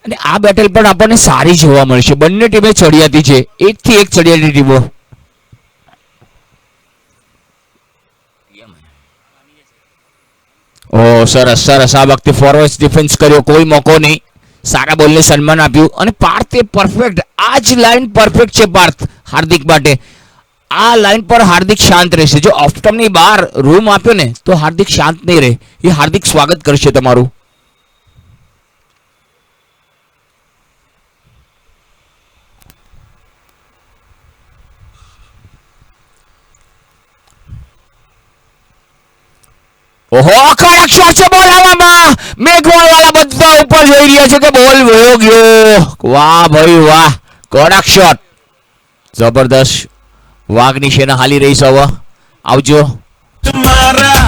અને આ બેટલ પણ આપણને સારી જોવા મળશે. બંને ટીમે ચડિયાતી છે, એકથી એક ચડિયાતી ટીમો. ઓ સરસ સરસ, આ વખતે ફોરવર્ડ ડિફેન્સ કર્યો, કોઈ મોકો નહીં, સારા બોલને સન્માન આપ્યું. અને પાર્થ એ પરફેક્ટ, આ જ લાઈન પરફેક્ટ છે પાર્થ હાર્દિક માટે. આ લાઈન પર હાર્દિક શાંત રહેશે. જો ઓફ સ્ટમ્પની બહાર રૂમ આપ્યો ને તો હાર્દિક શાંત નહીં રહે. એ હાર્દિક સ્વાગત કરશે તમારું. ઓહો, કડક શોટ છે બોલ આવવામાં. મેઘવાળ વાળા બધા ઉપર જોઈ રહ્યા છે કે બોલ વયો ગયો. વાહ ભાઈ વાહ, કડક શોટ, જબરદસ્ત. વાઘની સેના હાલી રહી છે. હવે આવજો. જબરદસ્ત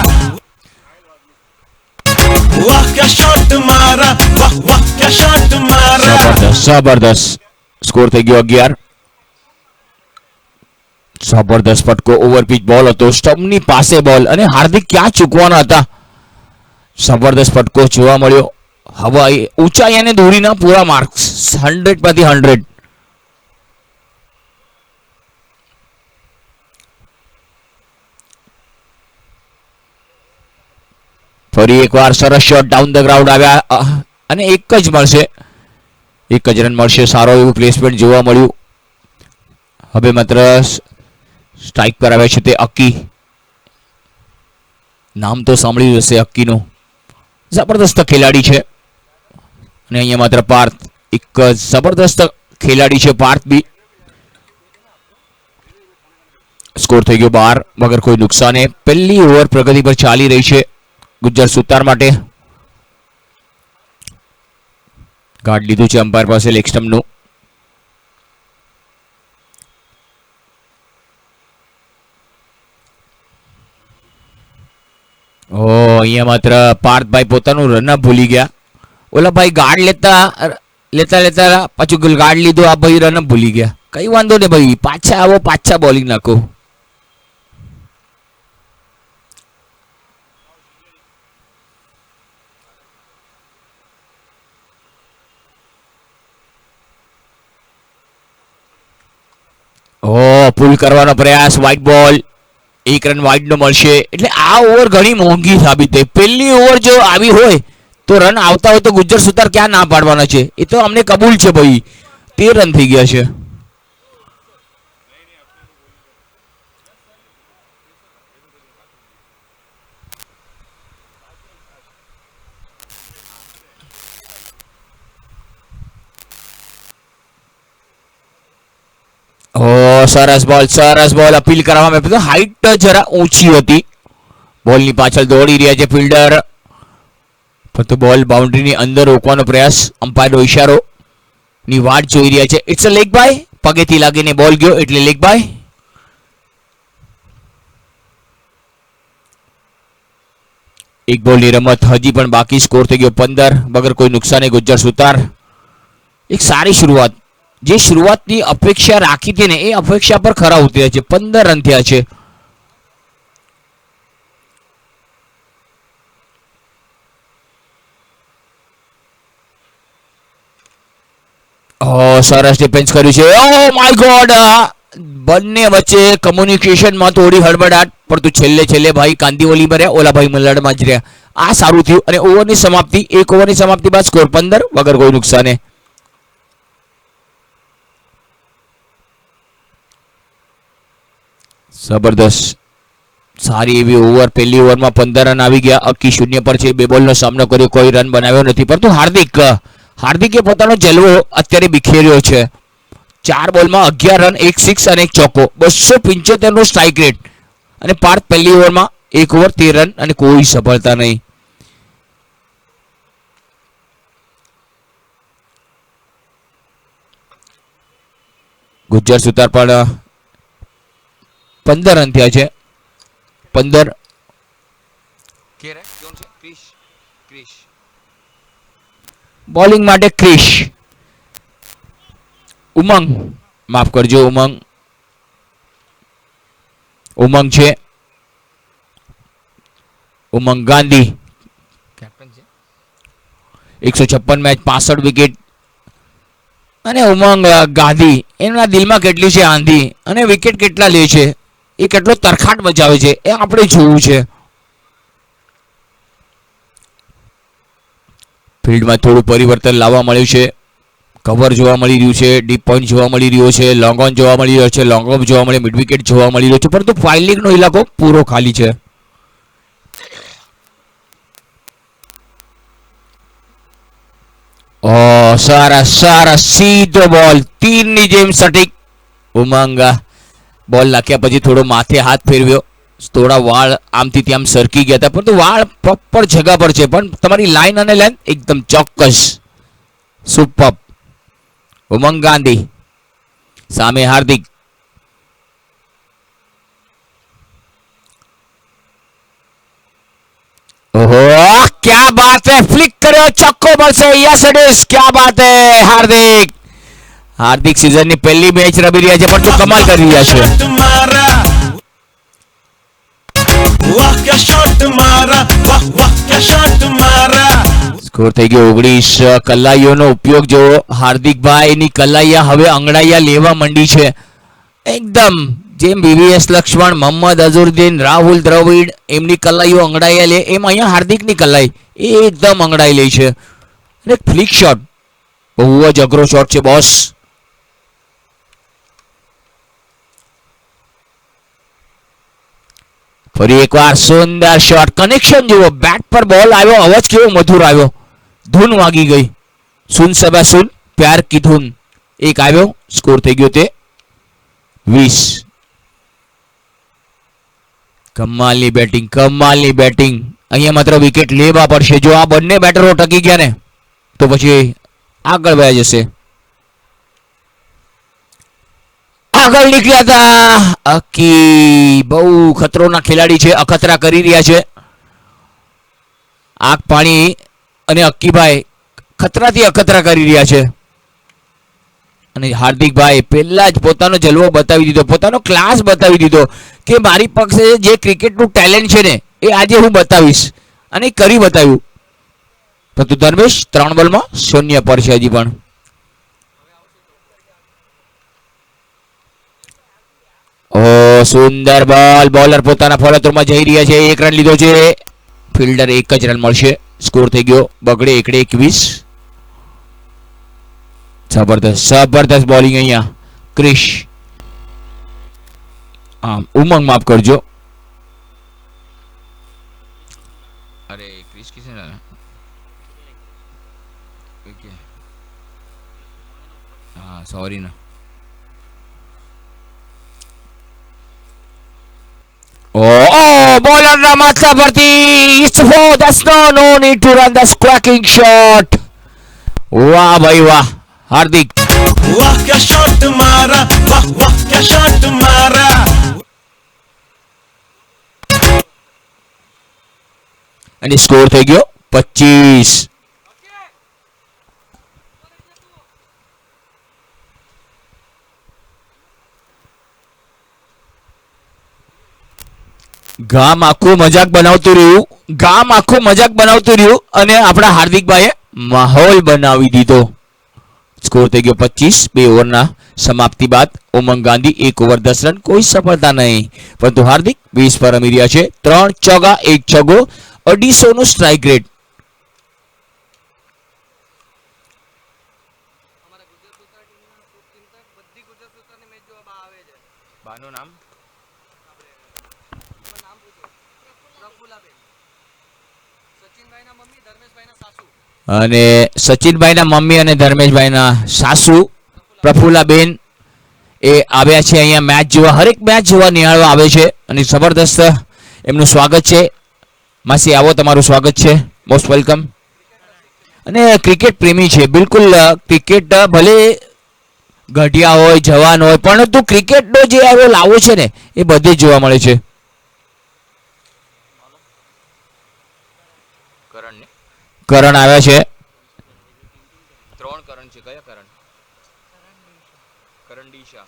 જબરદસ્ત. સ્કોર થઈ ગયો 11. જબરદસ્ત ફટકો, ઓવરપિચ બોલ હતો, સ્ટમ્પની પાસે બોલ, અને હાર્દિક ક્યાં ચૂકવાના હતા. જબરદસ્ત ફટકો જોવા મળ્યો. હવે ઊંચાઈ અને દૂરીના પૂરા માર્ક્સ 100 માંથી 100. ફરી એકવાર સરસ શોટ ડાઉન ધ ગ્રાઉન્ડ આવ્યા અને એક જ મળશે, એક જ રન મળશે. સારો એવું પ્લેસમેન્ટ જોવા મળ્યું. હવે માત્ર સ્ટ્રાઇક પર આવે છે તે અક્કી. નામ તો સાંભળ્યું હશે અક્કીનું. જબરદસ્ત ખેલાડી છે. અને અહીંયા માત્ર પાર્થ, એક જબરદસ્ત ખેલાડી છે પાર્થ બી. સ્કોર થઈ ગયો 12 વગર કોઈ નુકસાને. પહેલી ઓવર પ્રગતિ પર ચાલી રહી છે ગુજ્જર સુતાર માટે. ગાર્ડ લીધું છે અમ્પાયર પાસે લેગ સ્ટમ્પનું. ઓ અહીંયા માત્ર પાર્થભાઈ પોતાનું રનઅપ ભૂલી ગયા. ઓલા ભાઈ ગાર્ડ લેતા લેતા લેતા પાછું ગાર્ડ લીધું, આ ભાઈ રનઅપ ભૂલી ગયા. કઈ વાંધો નહીં ભાઈ, પાછા આવો, પાછા બોલિંગ નાખો. ઓ પુલ કરવાનો પ્રયાસ, વ્હાઇટ બોલ, 1 રન વાઇડ નો મળશે. એટલે આ ઓવર ઘણી મોંઘી સાબિત થઈ. પહેલી ઓવર જો આવી હોય તો રન આવતા હોય તો ગુજ્જર સુતાર ક્યાં ના પાડવાના છે, એ તો અમને કબૂલ છે ભાઈ. 13 રન થઈ ગયા છે. ઓ સરસ બોલ, સરસ બોલ. અપીલ કરવામાં આવ્યું, હાઈટ જરા ઊંચી હતી. બોલની પાછળ દોડી રહ્યા છે ફિલ્ડર, પરંતુ બોલ બાઉન્ડ્રીની અંદર રોકવાનો પ્રયાસ. અમ્પાયરનો ઇશારો ની વાટ જોઈ રહ્યા છે. It's a leg bye. પગેથી લાગીને બોલ ગયો એટલે લેગ બાય. એક બોલની રમત હજી પણ બાકી. સ્કોર થઈ ગયો 15 વગર કોઈ નુકસાને ગુજ્જર સુતાર. એક સારી શરૂઆત, જે શરૂઆતની અપેક્ષા રાખી હતી ને એ અપેક્ષા પર ખરા ઉતર્યા છે. 15 રન થયા છે. સરસ ડિફેન્સ કર્યું છે. ઓ માય ગોડ, બંને વચ્ચે કમ્યુનિકેશનમાં થોડી હડબડાટ, પરંતુ છેલ્લે છેલ્લે ભાઈ કાંદીઓલી ભર્યા, ઓલા ભાઈ મલ્લાડમાં જ રહ્યા. આ સારું થયું. અને ઓવરની સમાપ્તિ, એક ઓવરની સમાપ્તિ બાદ સ્કોર 15 વગર કોઈ નુકસાને. જબરદસ્ત, સારી એવી ઓવર. પહેલી ઓવરમાં 15 રન આવી ગયા. અક્કી 0 પર છે, 2 બોલનો સામનો કર્યો, કોઈ રન બનાવ્યો નથી. પરંતુ હાર્દિકે પોતાનો જલવો અત્યારે બિખેર્યો છે. 4 બોલમાં 11 રન, 1 સિક્સ અને 1 ચોકો, 275 નો સ્ટ્રાઇક રેટ. અને પાર્થ પહેલી ઓવરમાં 1 ઓવર 13 રન અને કોઈ સફળતા નહીં. ગુજ્જર સુતાર પણ 15 રન થયા છે. 15 બોલિંગ માટે ક્રિશ, ઉમંગ, માફ કરજો ઉમંગ છે, ઉમંગ ગાંધી કેપ્ટન છે. 156 મેચ, 65 વિકેટ, અને ઉમંગ ગાંધી એમના દિલમાં કેટલી છે આંધી અને વિકેટ કેટલા લે છે, એ કેટલો તરખાટ બચાવે છે એ આપણે જોવું છે. ફિલ્ડમાં થોડું પરિવર્તન લાવવા મળ્યું છે. કવર જોવા મળી રહ્યું છે, ડીપ પોઈન્ટ જોવા મળી રહ્યો છે, લોંગ ઓન જોવા મળી રહ્યો છે, લોંગ ઓફ જોવા મળી, મિડ વિકેટ જોવા મળી રહ્યો છે, પરંતુ ફાઇલિંગનો ઇલાકો પૂરો ખાલી છે. સરસ સરસ સીધો બોલ, તીરની જેમ સટીક. ઉમંગ બોલ નાખ્યા પછી થોડો માથે હાથ ફેરવ્યો, થોડા વાળ આમથી ત્યાં સરકી ગયા હતા, પરંતુ વાળ પ્રોપર જગા પર છે, પણ તમારી લાઈન અને લેન્થ એકદમ ચોક્કસ. સુપર. ઉમંગ ગાંધી સામે હાર્દિક. ઓહો क्या बात है, फ्लिक કર્યો, ચોક્કો મળશે, યસ ઇટ ઇઝ, क्या बात है હાર્દિક. હાર્દિક સીઝનની પહેલી મેચ રમી રહ્યા છે, પણ શું કમાલ કરી રહ્યા છે. વાહ ક્યા શોટ મારા, વાહ વાહ ક્યા શોટ મારા. સ્કોર થઈ ગયો 19. કલાઈઓનો ઉપયોગ જોવો, હાર્દિકભાઈની કલાઈયા હવે અંગડાઈયા લેવા માંડી છે. એકદમ જેમ વીવીએસ લક્ષ્મણ, મોહમ્મદ અઝરુદ્દીન, રાહુલ દ્રવિડ એમની કલાઈઓ અંગડાઈયા લે, એમ અહીંયા હાર્દિકની કલાઈ એકદમ અંગડાઈ લે છે. અને ફ્લિક શોટ બહુ જ અઘરો શોટ છે બોસ. ફરી એકવાર સુંદર શોટ, કનેક્શન જુઓ, બેટ પર બોલ આવ્યો, અવાજ કેવો મધુર આવ્યો, ધૂન વાગી ગઈ. સુન સબા સુન પ્યાર કી ધૂન એક આવ્યો, સ્કોર થઈ ગયો તે 20. કમાલની બેટિંગ, કમાલની બેટિંગ. અહીંયા માત્ર વિકેટ લેવા પડશે, જો આ બંને બેટરો ટકી ગયા ને તો પછી આગળ વયા જશે. આગળ નીકળ્યા હતા અકી, બહુ ખતરોના ખેલાડી છે, અખતરા કરી રહ્યા છે. આગ પાણી અને અક્કીભાઈ ખતરાથી અખતરા કરી રહ્યા છે. અને હાર્દિકભાઈ પહેલા જ પોતાનો જલવો બતાવી દીધો, પોતાનો ક્લાસ બતાવી દીધો કે મારી પાસે જે ક્રિકેટનું ટેલેન્ટ છે ને એ આજે હું બતાવીશ, અને કરી બતાવ્યું. પરંતુ ધર્મેશ 3 બોલમાં 0 પર છે હજી પણ. ઓ સુંદર બોલ, બોલર પોતાના ફોલોથ્રુમાં જઈ રહ્યા છે, 1 રન લીધો છે, ફિલ્ડર 1 જ રન મળશે, સ્કોર થઈ ગયો બગડે 1-21. જબરદસ્ત જબરદસ્ત બોલિંગ અહીંયા ક્રિશ, ઉમંગ માફ કરજો, અરે ક્રિશ કિસે ના ઓકે, હા સોરી ના. બોલરના માથા પરથી it's four, that's no need to run the squawking shot. વાહ ભાઈ વાહ હાર્દિક, વાહ ક્યા શોટ મારા, વાહ વાહ ક્યા શોટ મારા. અને સ્કોર થઈ ગયો 25. ગામ આખું મજાક બનાવતું રહ્યું, ગામ આખું મજાક બનાવતું રહ્યું, અને આપણા હાર્દિકભાઈએ માહોલ બનાવી દીધો. સ્કોર થઈ ગયો 25. 2 ઓવરના સમાપ્તિ બાદ ઉમંગ ગાંધી 1 ઓવર 10 રન, કોઈ સફળતા નહીં, પરંતુ હાર્દિક 20 પર રમી રહ્યા છે. 3 ચોગ્ગા 1 છગ્ગો, 250 નું સ્ટ્રાઇક રેટ. અને સચિનભાઈના મમ્મી અને ધર્મેશભાઈના સાસુ પ્રફુલ્લાબેન એ આવ્યા છે અહીંયા મેચ જોવા, હરેક મેચ જોવા નિહાળવા આવે છે, અને જબરદસ્ત એમનું સ્વાગત છે. માસી આવો, તમારું સ્વાગત છે, મોસ્ટ વેલકમ. અને ક્રિકેટ પ્રેમી છે બિલકુલ, ક્રિકેટ ભલે ગઢિયા હોય, જવાન હોય, પરંતુ ક્રિકેટનો જે આવ્યો લાવો છે ને એ બધે જ જોવા મળે છે. કરણ આવ્યા છે, 3 કરણ છે, કયા કરણ? કરણ ડીશા.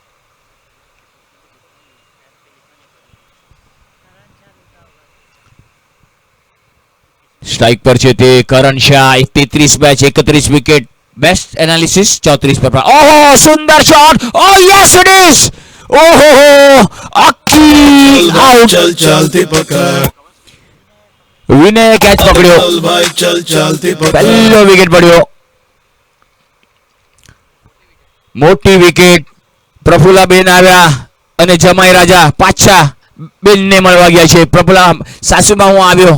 સ્ટ્રાઇક પર છે તે Karan Shah, 33 match 31 wicket, best analysis 34 पर। ओहो सुंदर shot, oh yes it is, ओहो अक्की आउट। चल चलती पकड़ विनय कैच पकड़્યો, चल भाई चल चलती पकड़ પહેલો વિકેટ પડ્યો, મોટી વિકેટ। પ્રફુલ્લાબેન આવ્યા અને જમાઈ રાજા પાછા બેનને મળવા ગયા છે। પ્રફુલ્લા સાસુમાં હું આવ્યો।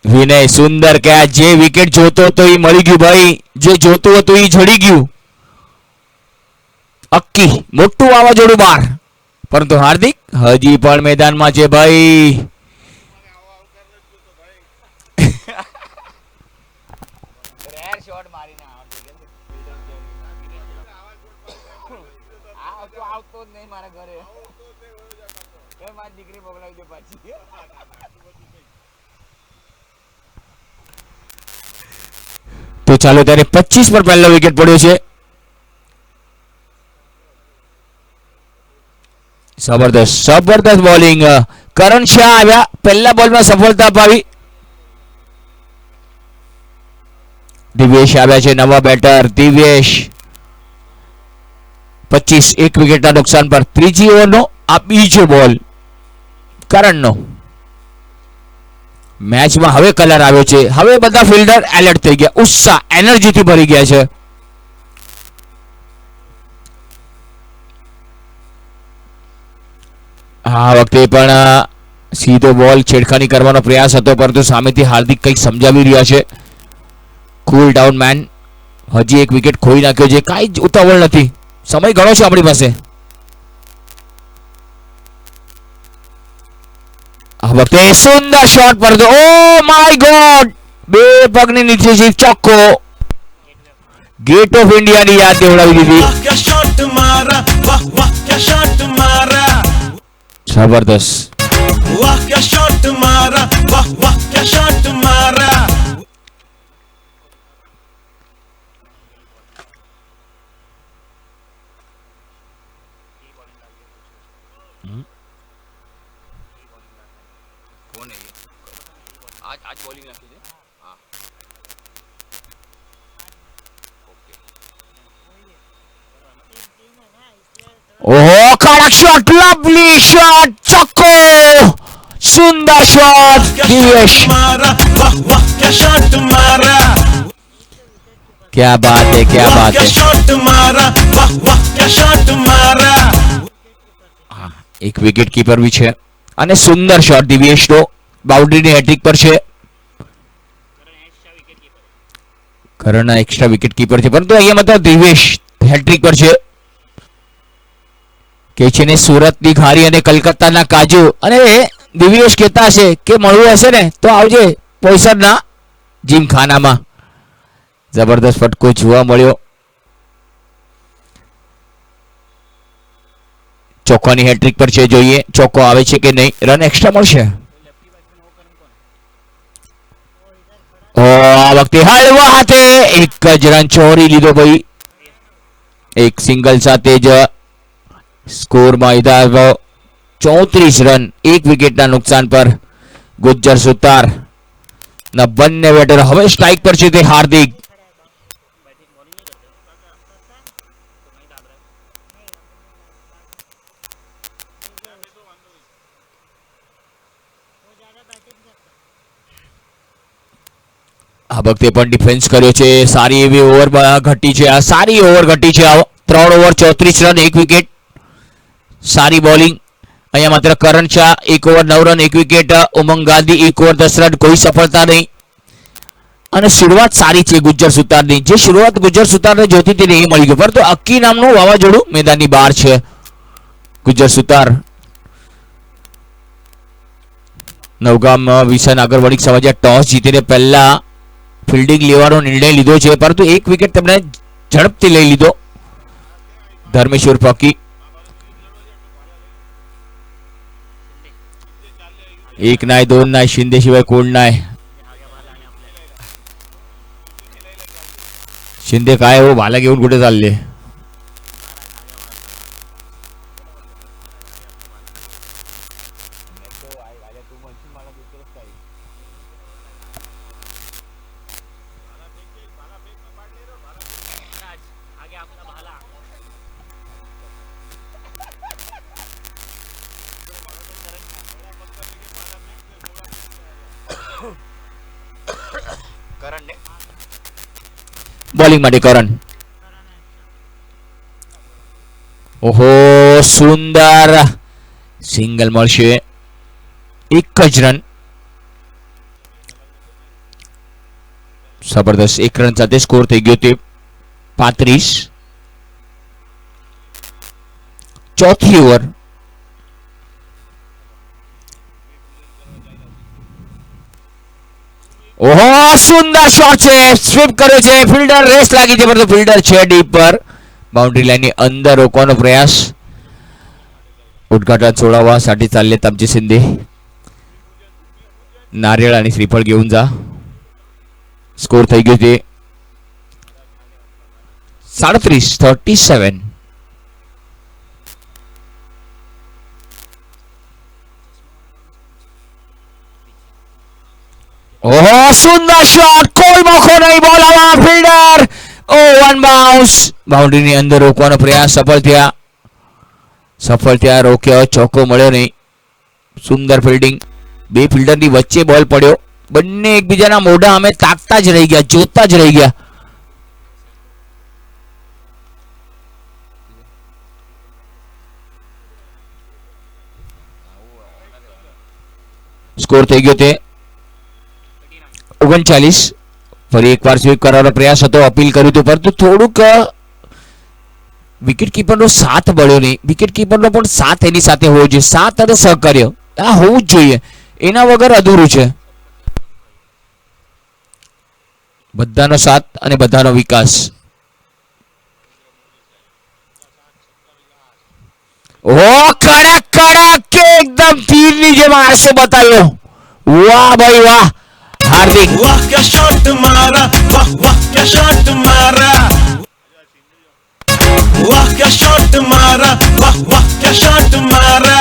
વિનય સુંદર કેચ, જે વિકેટ જોતો હતો એ મળી ગયું ભાઈ, જે જોતું હતું એ જડી ગયું। અક્કી મોટું વાવાઝોડું બહાર, પરંતુ હાર્દિક હજી પણ મેદાનમાં છે ભાઈ। તો ચાલો ત્યારે 25 પર પહેલો વિકેટ પડ્યો છે। જબરદસ્ત જબરદસ્ત બોલિંગ, કરણ શાહ આવ્યા, પહેલા બોલમાં સફળતા અપાવી। દિવેશ આવ્યા છે નવા બેટર, દિવેશ 25 એક વિકેટના નુકસાન પર। ત્રીજી ઓવરનો આ બીજો બોલ કરણનો। મેચમાં હવે કલર આવ્યો છે, હવે બધા ફિલ્ડર એલર્ટ થઈ ગયા, ઉત્સાહ એનર્જીથી ભરી ગયા છે। આ વખતે પણ સીધો બોલ છેડખાની કરવાનો પ્રયાસ હતો, પરંતુ સામેથી હાર્દિક કંઈક સમજાવી રહ્યા છે। કુલ ડાઉન મેન, હજી એક વિકેટ ખોઈ નાખ્યો છે, કાંઈ જ ઉતાવળ નથી, સમય ઘણો છે આપણી પાસે। આ વખતે સુંદર શોટ પર, ઓ માય ગોડ, બે પગની નીચેથી ચોક્કો, गेट ऑफ इंडिया ની યાદ દેવડાવી દીધી। वाह क्या शॉट मारा वाह वाह क्या शॉट मारा जबरदस्त, वाह क्या शॉट मारा वाह वाह क्या शॉट मारा आज बॉलिंग नाखी છે। હા ओहो कड़क शॉट, लवली शॉट, चौको, सुंदर शॉट दिवेश, मारा वाह वाह क्या शॉट मारा क्या बात है, क्या वाह बात क्या है। शॉट मारा वाह वाह क्या शॉट मारा एक विकेट कीपर भी છે અને સુંદર શોટ દિવેશનો બાઉન્ડ્રીની હેટ્રિક પર છે। કરણના એક્સ્ટ્રા વિકેટ કીપર છે, પરંતુ અહીંયા માત્ર દિવેશ હેટ્રિક પર છે। કે છે ને સુરતની ઘારી અને કલકત્તાના કાજુ, અને દિવ્યેશ કહેતા હશે કે મળવું હશે ને તો આવજે પોઈસરના જીમખાનામાં। જબરદસ્ત ફટકો જોવા મળ્યો। ચોક્કાની હેટ્રિક પર છે, જોઈએ ચોક્કો આવે છે કે નહીં, રન એક્સ્ટ્રા મળશે। ઓ આ વખતે હળવા હાથે એક જ રન ચોરી લીધો ભાઈ, એક સિંગલ સાથે જ સ્કોરમાં 34 રન એક વિકેટના નુકસાન પર। ગુજ્જર સુતાર ના બંને બેટર હવે સ્ટ્રાઇક પર છે, તે હાર્દિક। આ વખતે પણ ડિફેન્સ કર્યો છે, સારી એવી ઓવર ઘટી છે, આ સારી ઓવર ઘટી છે। 3 ઓવર 34 રન એક વિકેટ, સારી બોલિંગ। અહીંયા માત્ર કરણ શાહ 1 ઓવર 9 રન 1 વિકેટ, ઉમંગ ગાંધી 1 ઓવર 10 રન, કોઈ સફળતા નહીં। અને શરૂઆત સારી છે ગુજ્જર સુતારની, જે શરૂઆત ગુજ્જર સુતારને જોતી હતી એ મળી ગયું, પરંતુ અક્કી નામનું વાવાઝોડું મેદાનની બહાર છે। ગુજ્જર સુતાર નવગામ વિશન આગળવાડી સમાજે ટોસ જીતીને પહેલા ફિલ્ડિંગ લેવાનો નિર્ણય લીધો છે, પરંતુ એક વિકેટ તેમણે ઝડપથી લઈ લીધો। ધર્મેશ્વર ફકી एक नाही दोन नाही, शिंदे शिवाय कोण नाही। शिंदे काय हो, भाला घेऊन कुठे चालले? બોલિંગ માટે કરણ. ઓહો, સુંદર સિંગલ મળશે, એક જ રન. જબરદસ્ત, એક રન સાથે સ્કોર થઈ ગયો તે 35. ચોથી ઓવર. ઓહો, સુંદર શોટ છે, સ્વીપ કર્યો છે, ફિલ્ડર રેસ લાગી છે, પરંતુ ફિલ્ડર છે ડીપ પર, બાઉન્ડ્રી લાઈનની અંદર રોકવાનો પ્રયાસ. उद्घाटन 16वा साठी चालले आमचे शिंदे. नारळ आणि श्रीफळ घेऊन जा. स्कोर થઈ ગયો છે 37. ओहो, सुंदर शॉट, कोई मोको नहीं, બોલ આવા, ફિલ્ડર ઓ વન બાઉન્સ, બાઉન્ડ્રીની અંદર રોકવાનો પ્રયાસ સફળ થયા, રોક્યો, ચોક્કો મળ્યો નહીં. સુંદર ફિલ્ડિંગ, બે ફિલ્ડરની વચ્ચે બોલ પડ્યો, બંને એકબીજાના મોઢા અમે તાકતા જ રહી ગયા, જોતા જ રહી ગયા. સ્કોર થઈ ગયો તે 39. ફરી એકવાર સ્વીપ કરવાનો પ્રયાસ હતો, અપીલ કર્યું હતું, પરંતુ થોડુંક વિકેટ કીપરનો સાથ મળ્યો નહીં. વિકેટ કીપરનો પણ સાથ એની સાથે હોવો જોઈએ, સાથ અને સહકાર્ય આ હોવું જ જોઈએ, એના વગર અધૂરું છે. બધાનો સાથ અને બધાનો વિકાસ. ઓ કડક કડક કે એકદમ તીરની જેમ આરસો બતાવ્યો. વાહ ભાઈ વાહ, हार्दिक, वाह क्या शॉट मारा, वाह वाह क्या शॉट मारा, वाह क्या शॉट मारा, वाह वाह क्या शॉट मारा.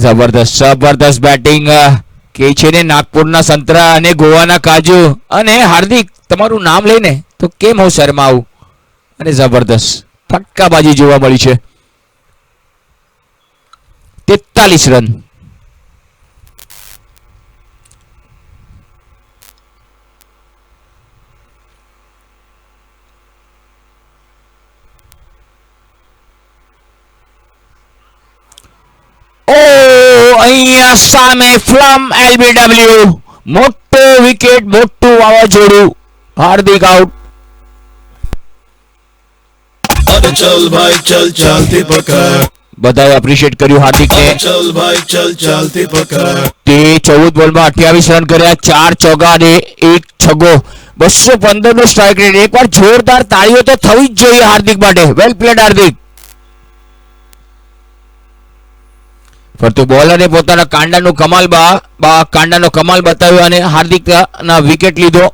જબરદસ્ત જબરદસ્ત બેટિંગ કે છે ને નાગપુરના સંતરા અને ગોવાના કાજુ. અને હાર્દિક, તમારું નામ લઈને તો કેમ હું શરમાવું. અને જબરદસ્ત ફટકાબાજી જોવા મળી છે. 43 રન. અહીંયા સામે ફ્લમ એલબીડબ્લ્યુ, મોટો વિકેટ, મોટું વાવાઝોડું. હાર્દિક આઉટ. अरे चल भाई चल चलती पकड़, બધાએ એપ્રિશિએટ કર્યું હાર્દિકને. चल भाई चल चलती पकड़. તે 14 બોલમાં 28 રન કર્યા, 4 ચોગ્ગા અને 1 છગ્ગો, 215 નો સ્ટ્રાઇક રેટ. એકવાર જોરદાર તાળીઓ તો થવી જ જોઈએ હાર્દિક માટે. વેલ પ્લેડ હાર્દિક. ફરતું બોલરે પોતાના કાંડાનો કમાલ બતાવ્યો અને હાર્દિકના વિકેટ લીધો.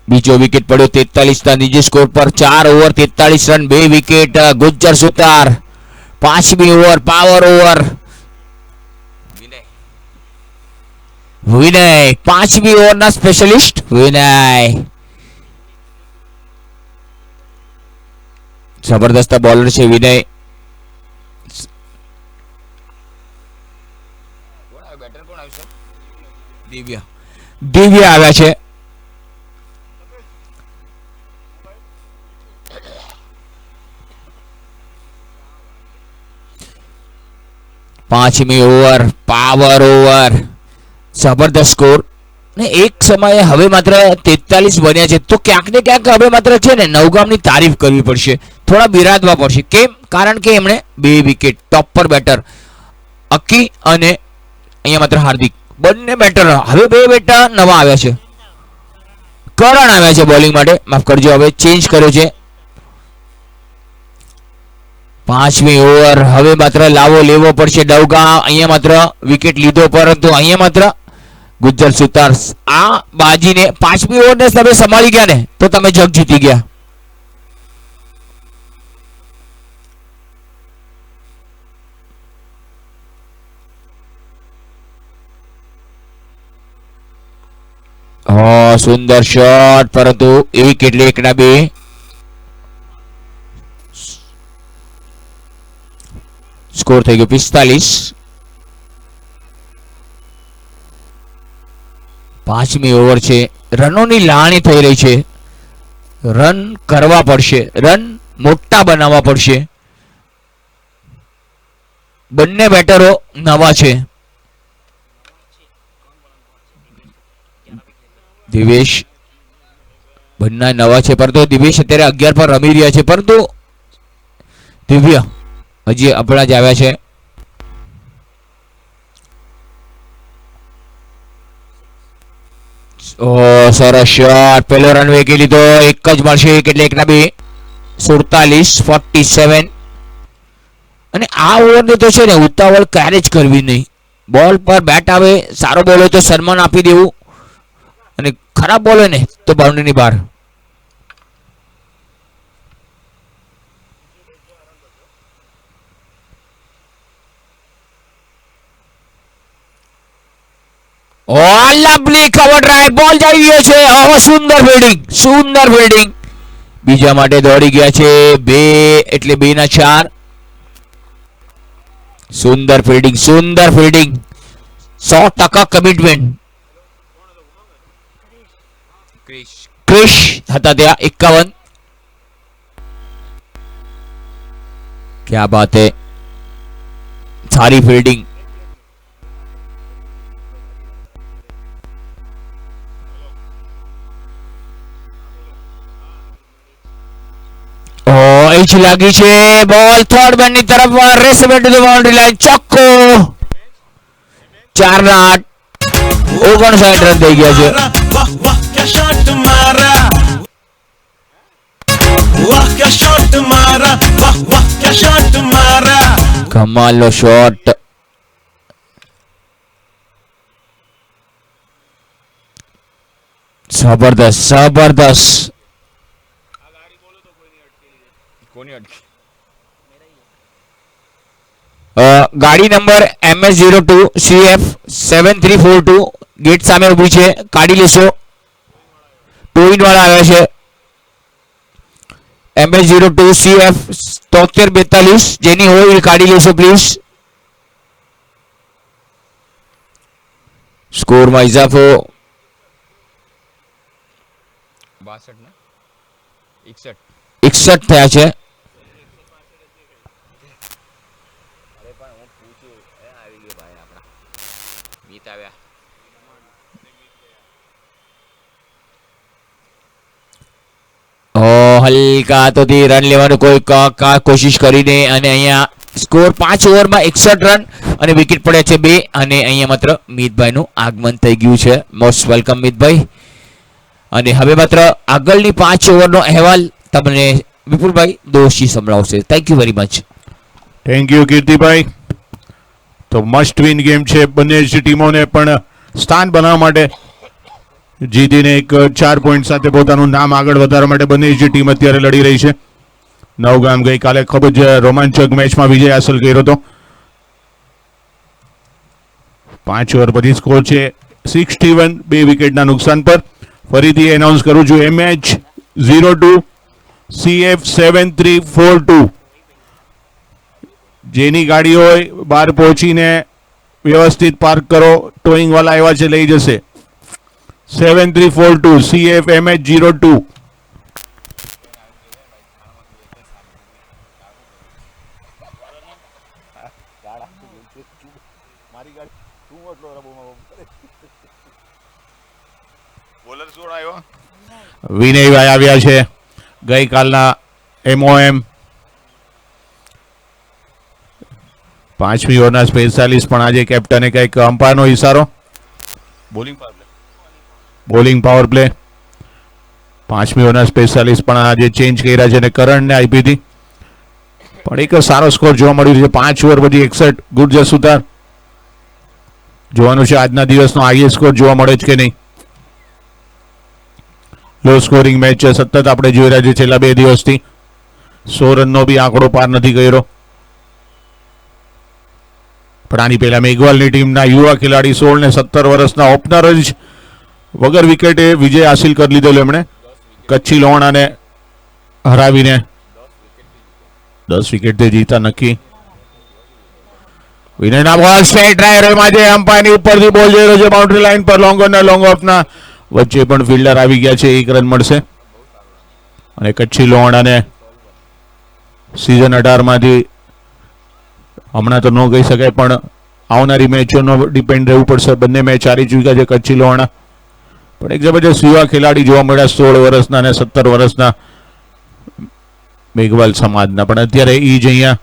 બીજો વિકેટ પડ્યો 43 ના નીચે સ્કોર પર. 4 ઓવર 43 રન, 2 વિકેટ. ગુજ્જર સુતાર. 5મી ઓવર પાવર ઓવર. વિનય 5મી ઓવરના સ્પેશિયાલિસ્ટ વિનય. જબરદસ્ત બોલર છે વિનય. દિવ્ય આવ્યા છે. પાંચમી ઓવર પાવર ઓવર. જબરદસ્ત સ્કોર. ને એક સમયે હવે માત્ર 43 બન્યા છે, તો ક્યાંક ને ક્યાંક હવે માત્ર છે ને નવગામની તારીફ કરવી પડશે, થોડા બિરાદવા પડશે. કેમ? કારણ કે એમણે 2 વિકેટ, ટોપ પર બેટર અકી અને અહીંયા માત્ર હાર્દિક, બંને બેટર. હવે 2 બેટર નવા આવ્યા છે. કરણ આવ્યા છે બોલિંગ માટે, માફ કરજો, હવે ચેન્જ કર્યો છે. 5મી ઓવર હવે માત્ર લાવો લેવો પડશે. ડવગા અહીંયા માત્ર વિકેટ લીધો, પરંતુ અહીંયા માત્ર ગુજ્જર સુતાર આ બાજીને 5મી ઓવરને તમે સંભાળી ગયા ને તો તમે જગ જીતી ગયા. સુંદર શોટ, પરંતુ એવી કેટલી એકના 2. સ્કોર થઈ ગયો 45. પાંચમી ઓવર છે. રનોની લાણી થઈ રહી છે. રન કરવા પડશે, રન મોટા બનાવવા પડશે. બંને બેટરો નવા છે. દિવેશ બંને નવા છે, પરંતુ દિવેશ અત્યારે 11 પર રમી રહ્યા છે, પરંતુ દિવ્ય હજી આપણા જ આવ્યા છે. સરસ શોટ, પહેલો રન વેગી લીધો. એક જ મળશે એટલે એકના બે. 47 અને આ ઓવરની તો છે ને ઉતાવળ ક્યારે જ કરવી નહીં. બોલ પર બેટ આવે, સારો બોલ હોય તો સન્માન આપી દેવું, અને ખરાબ બોલ હોય ને તો બાઉન્ડ્રીની બહાર. લવલી કવર ડ્રાઈવ, બોલ જઈ ગયો છે. હવે સુંદર ફિલ્ડિંગ. બીજા માટે દોડી ગયા છે 2 એટલે 2 ના 4. સુંદર ફિલ્ડિંગ 100% કમિટમેન્ટ. ક્રિશ હતા ત્યાં 51. ક્યા બાત હે, સારી ફિલ્ડિંગ. એજ લાગી છે. બોલ થર્ડ મેન ની તરફ, race bat to the boundary line, ચોક્કો. 4 ના 8, 59 રન થઈ ગયા છે. वाह वाह क्या शॉट मारा, वाह क्या शॉट मारा, वाह वाह क्या शॉट मारा. કમાલનો શોટ. જબરદસ્ત. ગાડી નંબર MS02 CF 7342 ગેટ સામે ઊભી છે, કાઢી લેશો. ટોઈન વાળા આવ્યા છે. MS02 CF 7342 જેની હોય એ કાઢી લેશો પ્લીઝ. સ્કોરમાં ઇજાફો 61 થયા છે. હલકા હાથોથી રન લેવાનું કોઈ કોશિશ કરીને, અને અહીંયા સ્કોર 5 ઓવરમાં 61 રન અને વિકેટ પડ્યા છે 2. અને અહીંયા માત્ર મિતભાઈનું આગમન થઈ ગયું છે. મોસ્ટ વેલકમ મિતભાઈ. અને હવે માત્ર આગળની 5 ઓવરનો અહેવાલ તમને વિપુલભાઈ દોશી સંભળાવશે. Thank you very much. Thank you કીર્તિભાઈ. તો મસ્ટ વિન ગેમ છે. બંને જ ટીમોને પણ સ્થાન બનાવવા માટે, જીતીને એક 4 પોઈન્ટ સાથે પોતાનું નામ આગળ વધારવા માટે બંને જ ટીમ અત્યારે લડી રહી છે. નવગામ ગઈકાલે ખૂબ જ રોમાંચક મેચમાં વિજય હાંસલ કર્યો હતો. 5 ઓવર પછી સ્કોર છે 61, 2 વિકેટના નુકસાન પર. ફરીથી એનાઉન્સ કરું છું, MH02 CF 7342 જેની ગાડી હોય બહાર પહોંચીને વ્યવસ્થિત પાર્ક કરો. ટોઈંગ વાળા આવ્યા છે, લઈ જશે. 7342 CF MH02. વિનયભાઈ આવ્યા છે, ગઈકાલના MOM. 5મી ઓવરના સ્પેશિયાલિસ્ટ, પણ આજે કેપ્ટને કંઈક અમ્પાયરનો ઇશારો. Bowling power play. 5મી ઓવરના સ્પેશિયાલિસ્ટ પણ આજે ચેન્જ કર્યા છે અને કરણને આપી હતી. પણ એક સારો સ્કોર જોવા મળ્યો છે. 5 ઓવર પછી 61. ગુડ જસુતાર. જોવાનું છે આજના દિવસનો હાઈએસ્ટ સ્કોર જોવા મળે છે કે નહીં. લો સ્કોરિંગ મેચ છે, સતત આપણે જોઈ રહ્યા છીએ છેલ્લા 2 દિવસથી. 100 રનનો બી આંકડો પાર નથી કર્યો. પણ આની પહેલા મેઘવાલની ટીમના યુવા ખેલાડી 16 ને 17 વર્ષના ઓપનર જ વગર વિકેટે વિજય હાસિલ કરી લીધેલો એમણે. કચ્છી લોહાણાને હરાવીને 10 વિકેટથી જીતા નક્કી. વિનયના બોલ સ્ટ્રેટ ડ્રાઈવ એમાં જે અમ્પાયરની ઉપરથી બોલ જઈ રહ્યો છે બાઉન્ડ્રી લાઈન પર. લોંગ ઓન લોંગ ઓફના વચ્ચે પણ ફિલ્ડર આવી ગયા છે. 1 રન મળશે. અને કચ્છી લોહાણાને સિઝન 18 માંથી હમણાં તો ન કહી શકાય પણ આવનારી મેચોનો ડિપેન્ડ રહેવું પડશે. બંને મેચ હારી ચૂક્યા છે કચ્છી લોહાણા. પણ એક જબરજસ્ત યુવા ખેલાડી જોવા મળ્યા 16 વર્ષના અને 17 વર્ષના મેઘવાલ સમાજના. પણ અત્યારે એ જ અહીંયા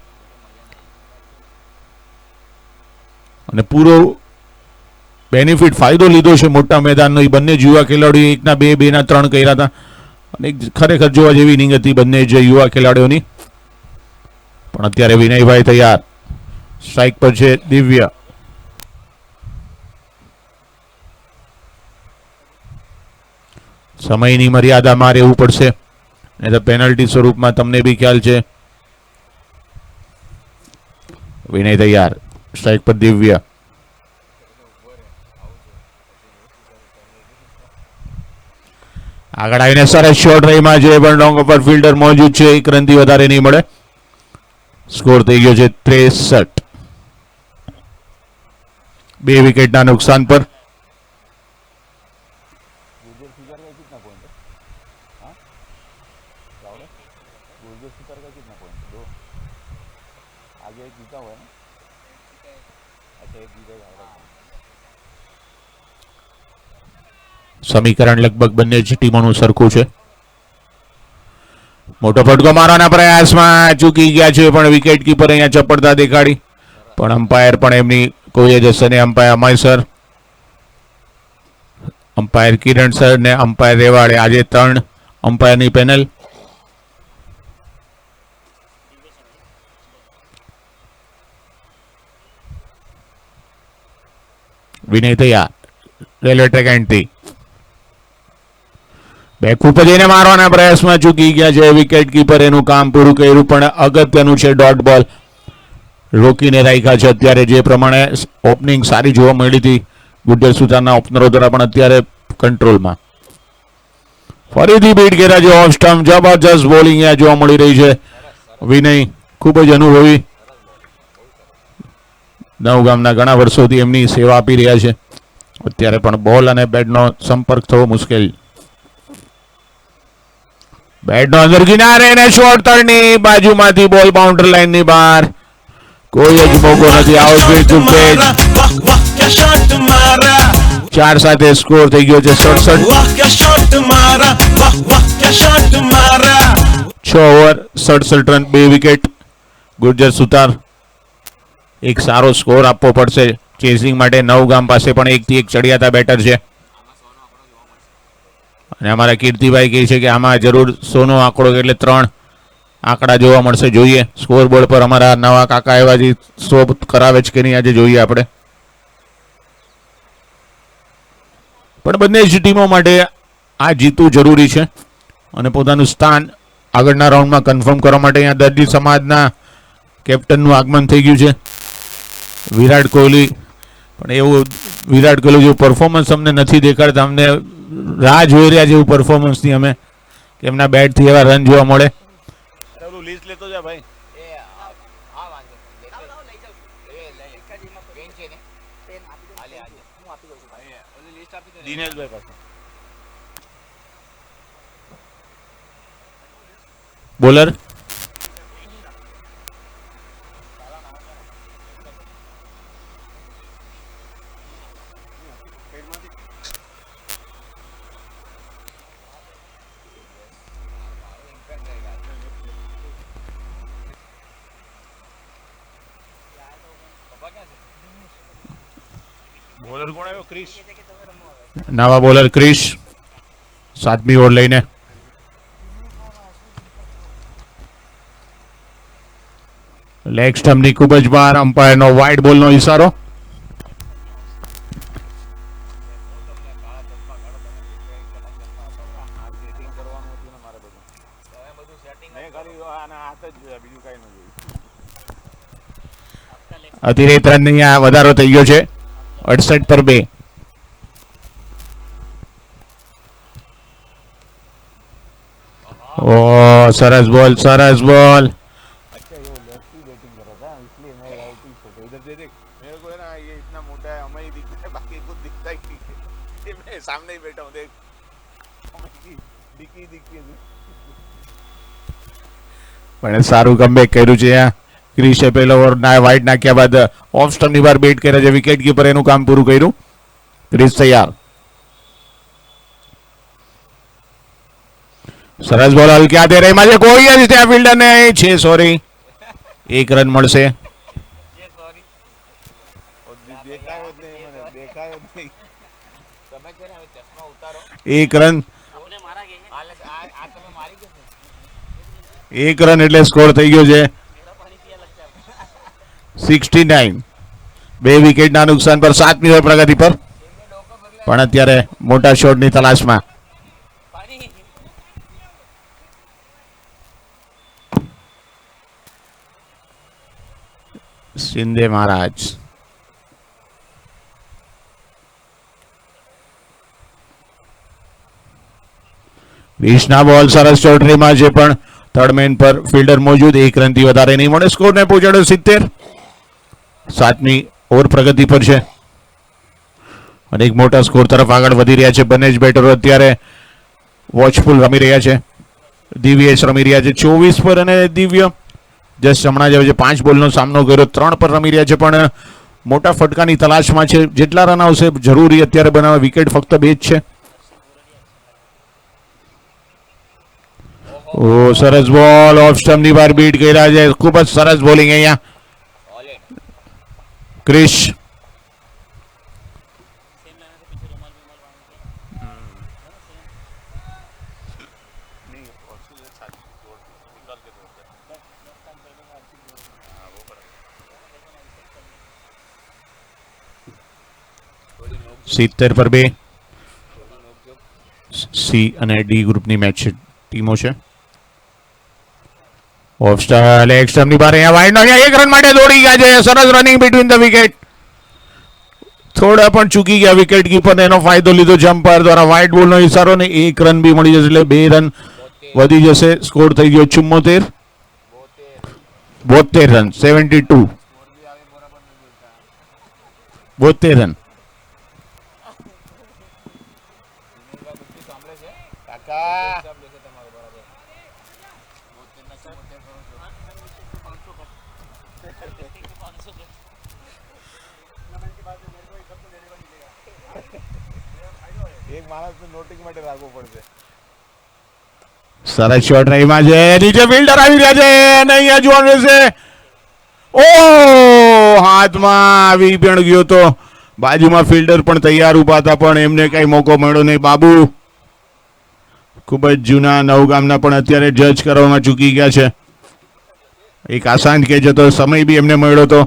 અને પૂરો બેનિફિટ ફાયદો લીધો છે મોટા મેદાનનો. એ બંને જ યુવા ખેલાડીઓ 1 ના 2, 2 ના 3 કર્યા હતા અને ખરેખર જોવા જેવી ઇનિંગ હતી બંને જ યુવા ખેલાડીઓની. પણ અત્યારે વિનયભાઈ તૈયાર. સ્ટ્રાઇક પર છે દિવ્ય. સમયની મર્યાદામાં રહેવું પડશે નહીં તો પેનલ્ટી સ્વરૂપમાં તમને બી ખ્યાલ છે. વિનય તૈયાર. સ્ટ્રાઇક પર દિવ્ય. આગળ આવીને સરસ શોર્ટ રહીમાં છે પણ લોંગ ઓફર ફિલ્ડર મોજૂદ છે. 1 રનથી વધારે નહીં મળે. સ્કોર થઈ ગયો છે 63. 2 વિકેટના નુકસાન પર. સમીકરણ લગભગ બંને જ ટીમોનું સરખું છે. મોટો ફટકો મારવાના પ્રયાસમાં ચૂકી ગયા છે પણ વિકેટ કીપર અહીંયા ચપળતા દેખાડી. પણ અમ્પાયર પણ એમની કોઈ જ હશે ને. અમ્પાયર અમય સર, અમ્પાયર કિરણ સર ને અમ્પાયર રેવાડે. આજે 3 અમ્પાયરની પેનલ. વિનય તૈયાર. રેલવે ટ્રેક એન્ડથી બેક ઉપર જઈને મારવાના પ્રયાસમાં ચૂકી ગયા છે. વિકેટ કીપર એનું કામ પૂરું કર્યું પણ અગત્યનું છે ડોટ બોલ રોકીને રાખ્યા છે. અત્યારે જે પ્રમાણે ઓપનિંગ સારી જોવા મળી હતી ગુડ્ડર સુતારના ઓપનરો દ્વારા પણ અત્યારે કંટ્રોલમાં. ફરીથી બીટ કર્યા છે ઓફ સ્ટમ્પ. જબરજસ્ત બોલિંગ અહીંયા જોવા મળી રહી છે. વિનય ખૂબ જ અનુભવી. નવગામના ઘણા વર્ષોથી એમની સેવા આપી રહ્યા છે. અત્યારે પણ બોલ અને બેટનો સંપર્ક થવો મુશ્કેલ. બેટનો અંદર કિનારે અને શોર્ટ તળની બાજુમાંથી બોલ બાઉન્ડરી લાઈનની બહાર. કોઈ જ મોકો નથી. આઉટ मारा वाह वाह क्या शॉट मारा 4 સાથે સ્કોર થઈ ગયો છે 67. वाह क्या शॉट मारा वाह वाह क्या शॉट मारा 6 ઓવર 67 રન 2 વિકેટ. ગુર્જર સુતાર એક સારો સ્કોર આપવો પડશે ચેઝિંગ માટે. નવગામ પાસે પણ 1 થી 1 ચડિયાતા બેટર છે અને અમારા કીર્તિભાઈ કહે છે કે આમાં જરૂર સોનો આંકડો એટલે 3 આંકડા જોવા મળશે. જોઈએ સ્કોર બોર્ડ પર અમારા નવા કાકા એવા જે શો કરાવે છે કે નહીં આજે જોઈએ આપણે. પણ બંને જ ટીમો માટે આ જીતવું જરૂરી છે અને પોતાનું સ્થાન આગળના રાઉન્ડમાં કન્ફર્મ કરવા માટે અહીંયા દર્દી સમાજના કેપ્ટનનું આગમન થઈ ગયું છે. વિરાટ કોહલી પણ એવું વિરાટ કોહલી જેવું પરફોર્મન્સ અમને નથી દેખાડતા. અમને રાહ જોઈ રહ્યા જેવું પરફોર્મન્સની અમે કે એમના બેટથી એવા રન જોવા મળે. લિસ્ટ લેતો જા ભાઈ. દિનેશભાઈ પાસે બોલર બોલર કોણ આવ્યો? ક્રિશ. નવા બોલર ક્રિશ 7મી ઓવર લઈને. લેગ સ્ટમ્પની ખૂબ જ બહાર. અમ્પાયરનો વાઇડ બોલનો ઇશારો. અતિરેક રન અહીંયા વધારો થઈ ગયો છે 68 પર 2. ઓ સરસ બોલ સરસ બોલ. मोटा है, हमें ही दिखता है, बाकी कुछ दिखता ही नहीं है। मैं सामने ही बैठा हूँ, देख हमें की दिखी दिखी પણ સારું કમબેક કર્યું છે અહીંયા ક્રિશે પહેલો ઓવર ના વાઇડ નાખ્યા બાદ ઓફ સ્ટમ્પની બહાર બેટ કર્યા છે. વિકેટ કીપર એનું કામ પૂરું કર્યું. ક્રિસ તૈયાર. સરસ બોલ હલક્યા દે રહી માં છે કોઈ જ ત્યાં ફિલ્ડર ને છે સોરી 1 રન મળશે. और देखायो જ નહીં મને, દેખાયો જ નહીં. તમે છે ને હવે ચશ્મા ઉતારો. 1 રન આ તમે મારી ગયો 1 રન એટલે સ્કોર થઈ ગયો છે 69. 2 વિકેટના નુકસાન પર 7મી ઓવર પ્રગતિ પર. પણ અત્યારે મોટા શોટની તલાશમાં. શિંદે મહારાજ ક્રિષ્ના બોલ સરસ ચોટરીમાં છે પણ થર્ડ મેન પર ફિલ્ડર મોજૂદ. 1 રનથી વધારે નહીં મળે. સ્કોરને પહોંચાડ્યો 70. 7મી ઓવર પ્રગતિ પર છે અને એક મોટા સ્કોર તરફ આગળ વધી રહ્યા છે. બંને જ બેટરો અત્યારે વોચફુલ રમી રહ્યા છે. દિવ્યેશ રમી રહ્યા છે 24 પર અને દિવ્ય જસ્ટ હમણાં જ 5 બોલનો સામનો કર્યો. 3 પર રમી રહ્યા છે પણ મોટા ફટકાની તલાશમાં છે. જેટલા રન આવશે જરૂરી અત્યારે બનાવવા. વિકેટ ફક્ત 2 જ છે. ઓ સરસ બોલ ઓફ સ્ટમ્પની બહાર બીટ કર્યા છે. ખૂબ જ સરસ બોલિંગ અહીંયા ક્રિશ. સિત્તેર પર 2. સી અને ડી ગ્રુપની મેચ છે, ટીમો છે. ઓફ સ્ટમ્પ લેગ સ્ટમ્પની બહાર અહીંયા વાઇડ નો 1 રન માટે દોડી ગયા છે. સરસ રનિંગ બિટવીન ધ વિકેટ. થોડા પણ ચૂકી ગયા વિકેટ કીપરને એનો ફાયદો લીધો જમ્પાયર દ્વારા. વાઇડ બોલનો ઇશારો ને 1 રન બી મળી જશે એટલે 2 રન વધી જશે. સ્કોર થઈ ગયો 74. 72 રન 72. 72 રન. કાકા એક માણસને નોટિંગ માટે રાખવું પડશે. સરસ શોટ રહીમાં છે. નીચે ફિલ્ડર આવી રહ્યા છે અને અહીંયા જોવાનું રહેશે. ઓ હાથમાં આવી પણ ગયો તો. બાજુમાં ફિલ્ડર પણ તૈયાર ઉભા હતા પણ એમને કઈ મોકો મળ્યો નહીં. બાબુ ખૂબ જ જૂના નવગામના પણ અત્યારે જજ કરવામાં ચૂકી ગયા છે. એક આસાન કે જતો સમય બી એમને મળ્યો તો.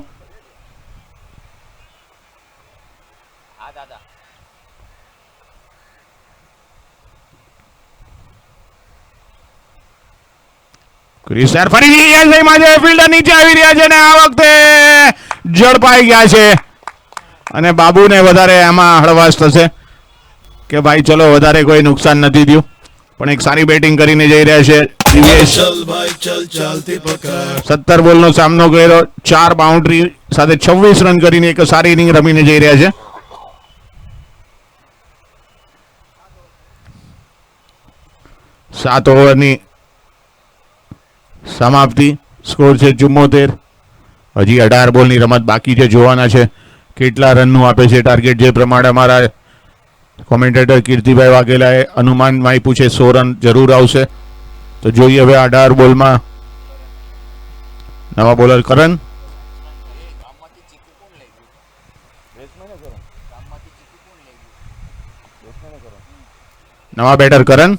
ક્રિસર ફરીથી એસઆઈમાં છે. ફિલ્ડર નીચે આવી રહ્યા છે અને આ વખતે ઝડપાઈ ગયા છે અને બાબુને વધારે આમાં હળવાશ થશે કે ભાઈ ચલો વધારે કોઈ નુકસાન નથી થયું. પણ એક સારી બેટિંગ કરીને જઈ રહ્યા છે દિવ્યેશ. चल भाई चल चलती पकड़ 17 બોલનો સામનો કર્યો. 4 બાઉન્ડ્રી સાથે 26 રન કરીને એક સારી ઇનિંગ રમીને જઈ રહ્યા છે. સાત ઓવરની સમાપ્તિ. સ્કોર છે 74. હજી 18 બોલની રમત બાકી છે. જોવાના છે કેટલા રનનું આપે છે ટાર્ગેટ. જે પ્રમાણે અમારા કોમેન્ટેટર કીર્તિભાઈ વાઘેલાએ અનુમાન આપ્યું છે 100 રન જરૂર આવશે. તો જોઈએ હવે 18 બોલમાં નવા બોલર કરણ. નવા બેટર કરણ.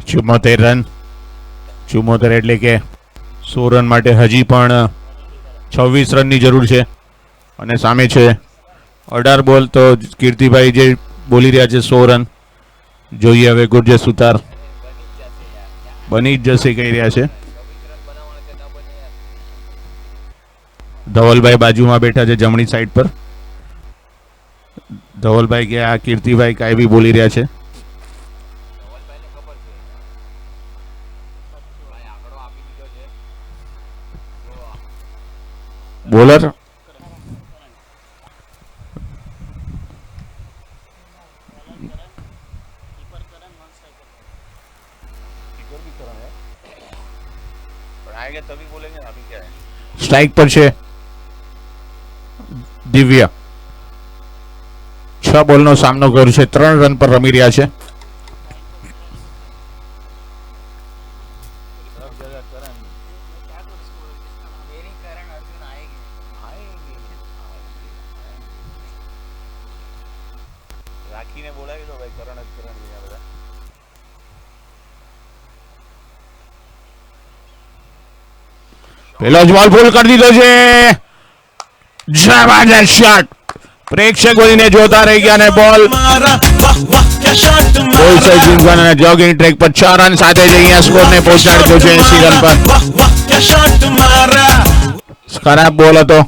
ચુમ્મોતેર રન. 74 એટલે કે 100 રન માટે હજી પણ 26 રનની જરૂર છે અને સામે છે 18 બોલ. તો કીર્તિભાઈ જે બોલી રહ્યા છે 100 રન. જોઈએ હવે ગુરજસ સુતાર બની જ જશે કહી રહ્યા છે. ધવલભાઈ બાજુમાં બેઠા છે જમણી સાઈડ પર. ધવલભાઈ કે આ કીર્તિભાઈ કાંઈ બી બોલી રહ્યા છે. બોલર पर आएगा तभी बोलेंगे ना, अभी क्या है। સ્ટ્રાઇક પર છે દિવ્ય. 6 બોલનો સામનો કર્યો છે, 3 રન પર રમી રહ્યા છે. सब जगह करण राखी ने बोला कि तो भाई करण भैया બધા પેલો જ બોલ ફૂલ કરી દીધો છે. જબરજસ્ત શોટ. પ્રેક્ષકોને જોતા રહી ગયા અને બોલ मारा वाह वाह क्या शॉट બોલ मारा સાઈડ જીમખાન અને જોગિંગ ટ્રેક પર 6 રન સાથે જ અહીંયા સ્કોરને પહોંચાડ્યો છે 80 રન પર. वाह वाह क्या शॉट मारा ખરાબ બોલ હતો.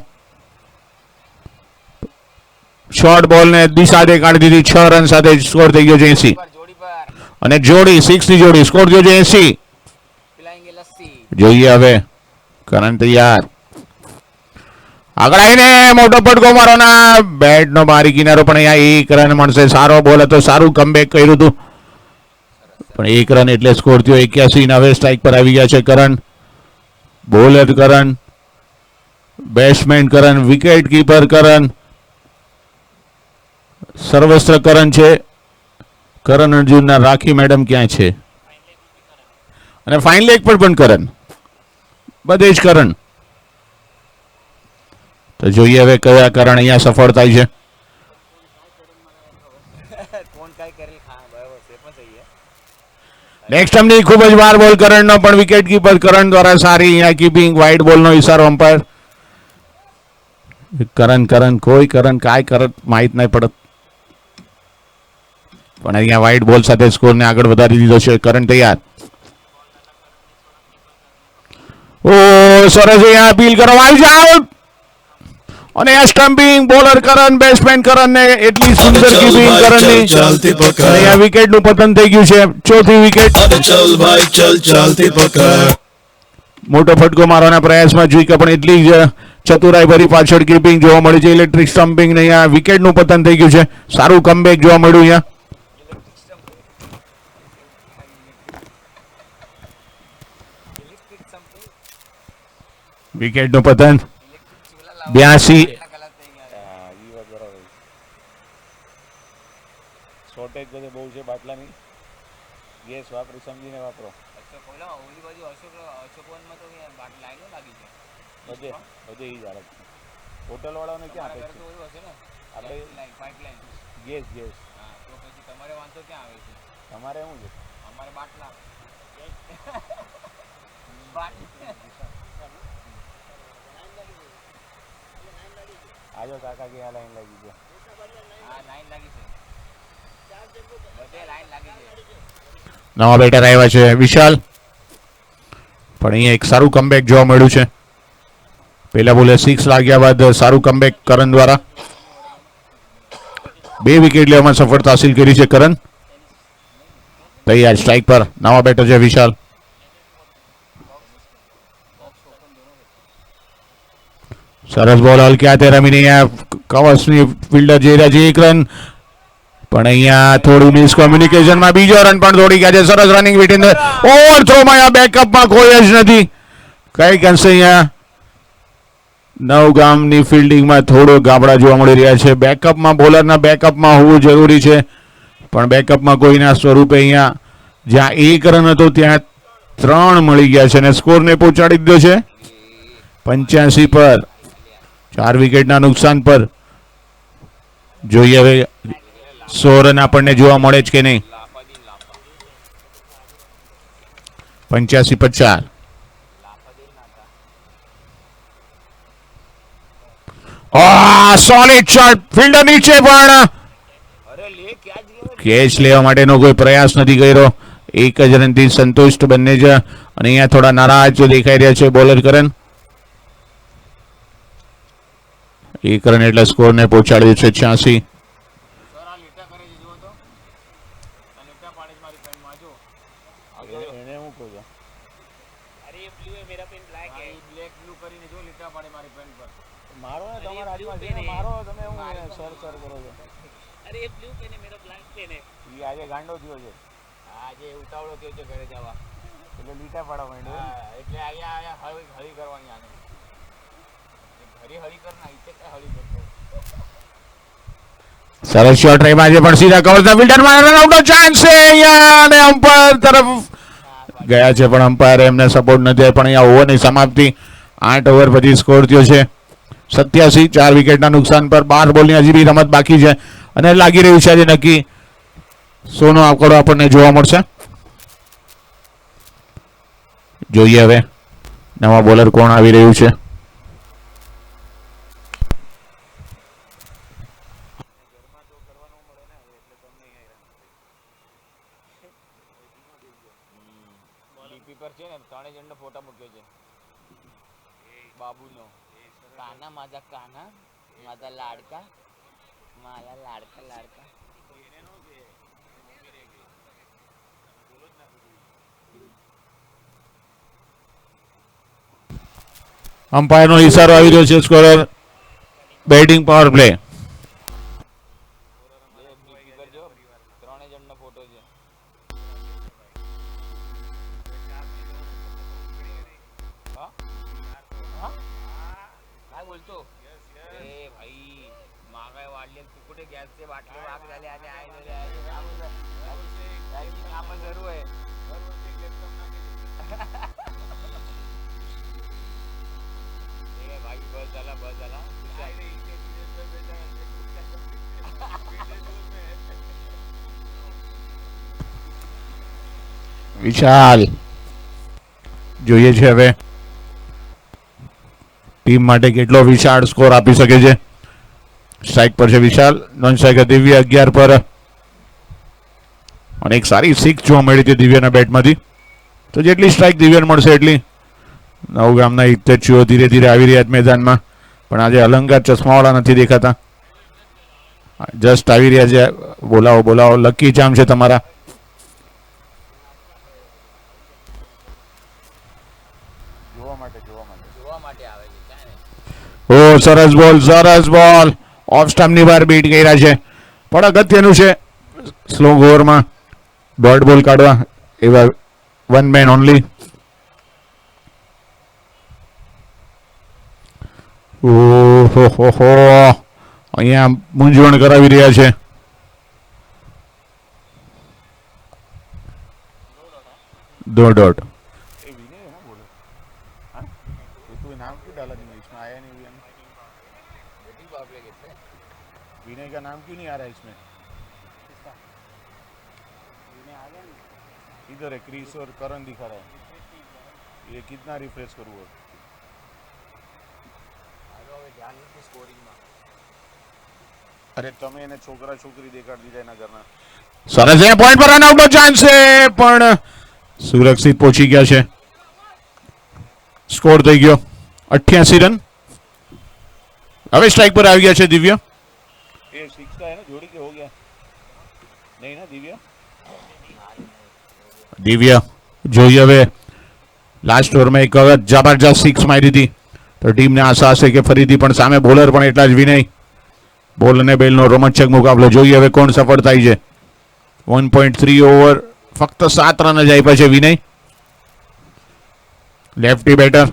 શોર્ટ બોલ ને દિશાદે કાઢી દીધી. 6 રન સાથે સ્કોર થઈ ગયો છે 80 અને જોડી 6 ની જોડી સ્કોર થયો છે 80. જોઈએ હવે કરણ તૈયાર. આગળ આવીને મોટો પટકો મારોના બેટ નો બારી કિનારો પણ અહીંયા 1 રન મળશે. સારો બોલ હતો, સારું કમબેક કર્યું હતું પણ 1 રન એટલે સ્કોર થયો 81 ને હવે સ્ટ્રાઇક પર આવી ગયા છે કરણ. બોલર કરણ, બેટ્સમેન કરણ, વિકેટ કીપર કરણ, સર્વસ્ત્ર કરણ છે. કરણ અર્જુનના રાખી મેડમ ક્યાં છે અને ફાઇન લેગ પર પણ કરણ, બધે જ કરણ. તો જોઈએ હવે કયા કરણ અહીંયા સફળ થાય છે. કોણ કાઈ કરેલ ખા બરાબર છે પણ સહી હે નેક્સ્ટ ટાઈમની ખૂબ જ વાર બોલ કરણનો પણ વિકેટ કીપર કરણ દ્વારા સારી અહીંયા કીપિંગ. વાઇડ બોલનો ઈશારો અમ્પાયર. કરણ કોઈ કરણ કાંઈ કરત માહિત નહીં પડત પણ અહીંયા વાઇડ બોલ સાથે સ્કોરને આગળ વધારી દીધો છે. કરણ તૈયાર. ઓ સરસ અહીંયા અપીલ કરવામાં આવી છે આઉટ અને આ સ્ટમ્પિંગ બોલર કરણ, બેટ્સમેન કરણ ને એટલી સુંદર કીપિંગ કરણની. चलती पकड़ અહીંયા વિકેટ નું પતન થઈ ગયું છે. ચોથી વિકેટ. अरे चल भाई चल चलती पकड़ મોટો ફટકો મારવાના પ્રયાસમાં જોઈ કે પણ એટલી જ ચતુરાઈ ભરી પાછળ કીપિંગ જોવા મળી છે. ઇલેક્ટ્રિક સ્ટમ્પિંગ ને અહીંયા વિકેટ નું પતન થઈ ગયું છે. સારું કમબેક જોવા મળ્યું અહીંયા. વિકેટ નું પતન 82. હા ઈ વાત બરાબર. શોર્ટેજ બધે બહુ છે બાટલાની. ગેસ વાપરી સમજીને વાપરો. બધે બધે ઈ જ હાલત છે. હોટલ વાળાને ક્યાં આપે છે આપણે ગેસ ગેસ તમારે શું છે આજો કાકા કે આ લાઈન લાગી છે નવા બેટર આવ્યા છે વિશાલ પણ અહીંયા એક સારું કમબેક જોવા મળ્યું છે. પહેલા બોલે 6 લાગ્યા બાદ સારું કમબેક કરણ દ્વારા 2 વિકેટ લેવામાં સફળતા હાસિલ કરી છે કરણ. તૈયાર સ્ટ્રાઇક પર નવા બેટર છે વિશાલ. સરસ બોલ હલક્યા તે રમીને અહીંયા કવર્સની ફિલ્ડર જઈ રહ્યા છે. 1 રન પણ અહીંયા થોડું મિસકોમ્યુનિકેશનમાં બીજો રન પણ દોડી ગયા છે. સરસ રનિંગ વિટિન ઓવર થ્રોમાં અહીંયા બેકઅપમાં કોઈ જ નથી. કઈક અંશે અહીંયા નવગામની ફિલ્ડિંગમાં થોડો ગાબડા જોવા મળી રહ્યા છે. બેકઅપમાં બોલરના બેકઅપમાં હોવું જરૂરી છે પણ બેકઅપમાં કોઈના સ્વરૂપે અહીંયા જ્યાં 1 રન હતો ત્યાં 3 મળી ગયા છે અને સ્કોરને પહોંચાડી દીધો છે 85 પર. 4 વિકેટના નુકસાન પર. જોઈએ હવે 100 રન આપણને જોવા મળે છે કે નહીં. 85 પર 4. સોલિડ શોટ ફિલ્ડર નીચે પણ કેચ લેવા માટેનો કોઈ પ્રયાસ નથી કર્યો. 1 જ રનથી સંતુષ્ટ બંને જ અને અહીંયા થોડા નારાજ દેખાઈ રહ્યા છે બોલર કરણ. 1 રન એટલે સ્કોરને પહોંચાડ્યો છે 86. એને હું કહું છું મારો ને તમારા હાથમાં છે ને, મારો તમે હું સર સર કરો છો. ઈ આજે ગાંડો થયો છે. આજે ઉતાવળો થયો છે ઘરે જવા, એટલે લીટા પાડવા માંડ્યો. એટલે અહીંયા હળી કરવાની આને ઘરે હળી કર ના ઈતે કઈ હળી કરતો. સરસ શોટ રહી આજે પણ સીધા કવર ધ ફિલ્ડરમાં રન આઉટનો ચાન્સ છે અહીંયા અને અમ્પાયર તરફ ગયા છે પણ અમ્પાયર એમને સપોર્ટ નથી આપ્યો. પણ અહીંયા ઓવરની સમાપ્તિ 8 ઓવર પછી સ્કોર થયો છે 87, 4 વિકેટના નુકસાન પર 12 બોલની હજી બી રમત બાકી છે અને લાગી રહ્યું છે આજે નક્કી સોનો આંકડો આપણને જોવા મળશે. જોઈએ હવે નવા બોલર કોણ આવી રહ્યું છે. ડીપી પર છે ને 3 જણનો ફોટો મૂક્યો છે બાબુનો. કાના મારા લાડકા અમ્પાયરનો ઇશારો આવી રહ્યો છે. Scorer batting power play. DP પર જો 3 જણનો ફોટો છે. काय बोलतो ए भाई महागाई वाढली तू कुठे गॅसचे बाटले महाग झाले आणि आपण जरूर आहे भाई बस झाला વિશાલ જોઈએ છે હવે ટીમ માટે કેટલો વિશાળ સ્કોર આપી શકે છે. સ્ટ્રાઇક પર છે વિશાલ, નોન સ્ટ્રાઇકર દિવ્ય 11 પર અને એક સારી સિક્સ જોવા મળી હતી દિવ્યના બેટમાંથી. તો જેટલી સ્ટ્રાઇક દિવ્યને મળશે એટલી નવગામના હિતેચ્છુઓ ધીરે ધીરે આવી રહ્યા છે મેદાનમાં. પણ આજે અલંકાર ચશ્માવાળા નથી દેખાતા, જસ્ટ આવી રહ્યા છે. બોલાવો લકી ચામ છે તમારા. જોવા માટે આવે છે ક્યાં ઓ સરસ બોલ ઓફ સ્ટમ્પની બહાર બીટ કર્યા છે. પણ અગત્યનું છે સ્લો ઓવરમાં ડોટ બોલ કાઢવા, એવા 1 મેન ઓનલી. ઓહો અહીંયા મૂંઝવણ કરાવી રહ્યા છે. दो डॉट એ વિનય है ना बोलो. हाँ ये तू नाम क्यों डाला नहीं इसमें, आया नहीं विनय. विनय का नाम क्यों नहीं आ रहा है इसमें. इधर है क्रिस और करण दिखा रहा है. ये कितना रिफ्रेश करूँ अब. अरे તમે એને છોકરા છોકરી દેખાડી દીધા એના ઘરના. સરસ એ પોઈન્ટ પર રન આઉટનો ચાન્સ છે પણ સુરક્ષિત પહોંચી ગયા છે. સ્કોર થઈ ગયો 88 રન. હવે સ્ટ્રાઇક પર આવી ગયા છે દિવ્ય. ये सीखता है ना जोड़ी के हो गया नहीं ना दिव्या. દિવ્ય જોઈએ હવે લાસ્ટ ઓવરમાં એક જબરજસ્ત સિક્સ મારી હતી તો ટીમને આશા હશે કે ફરીથી પણ સામે બોલર પણ એટલા જ વિનય. બોલ અને બેલનો રોમાંચક મુકાબલો. જોઈએ હવે કોણ સફળ થાય છે. 1.3 ઓવર ફક્ત 7 રન જ આપ્યા છે વિનય. લેફ્ટી બેટર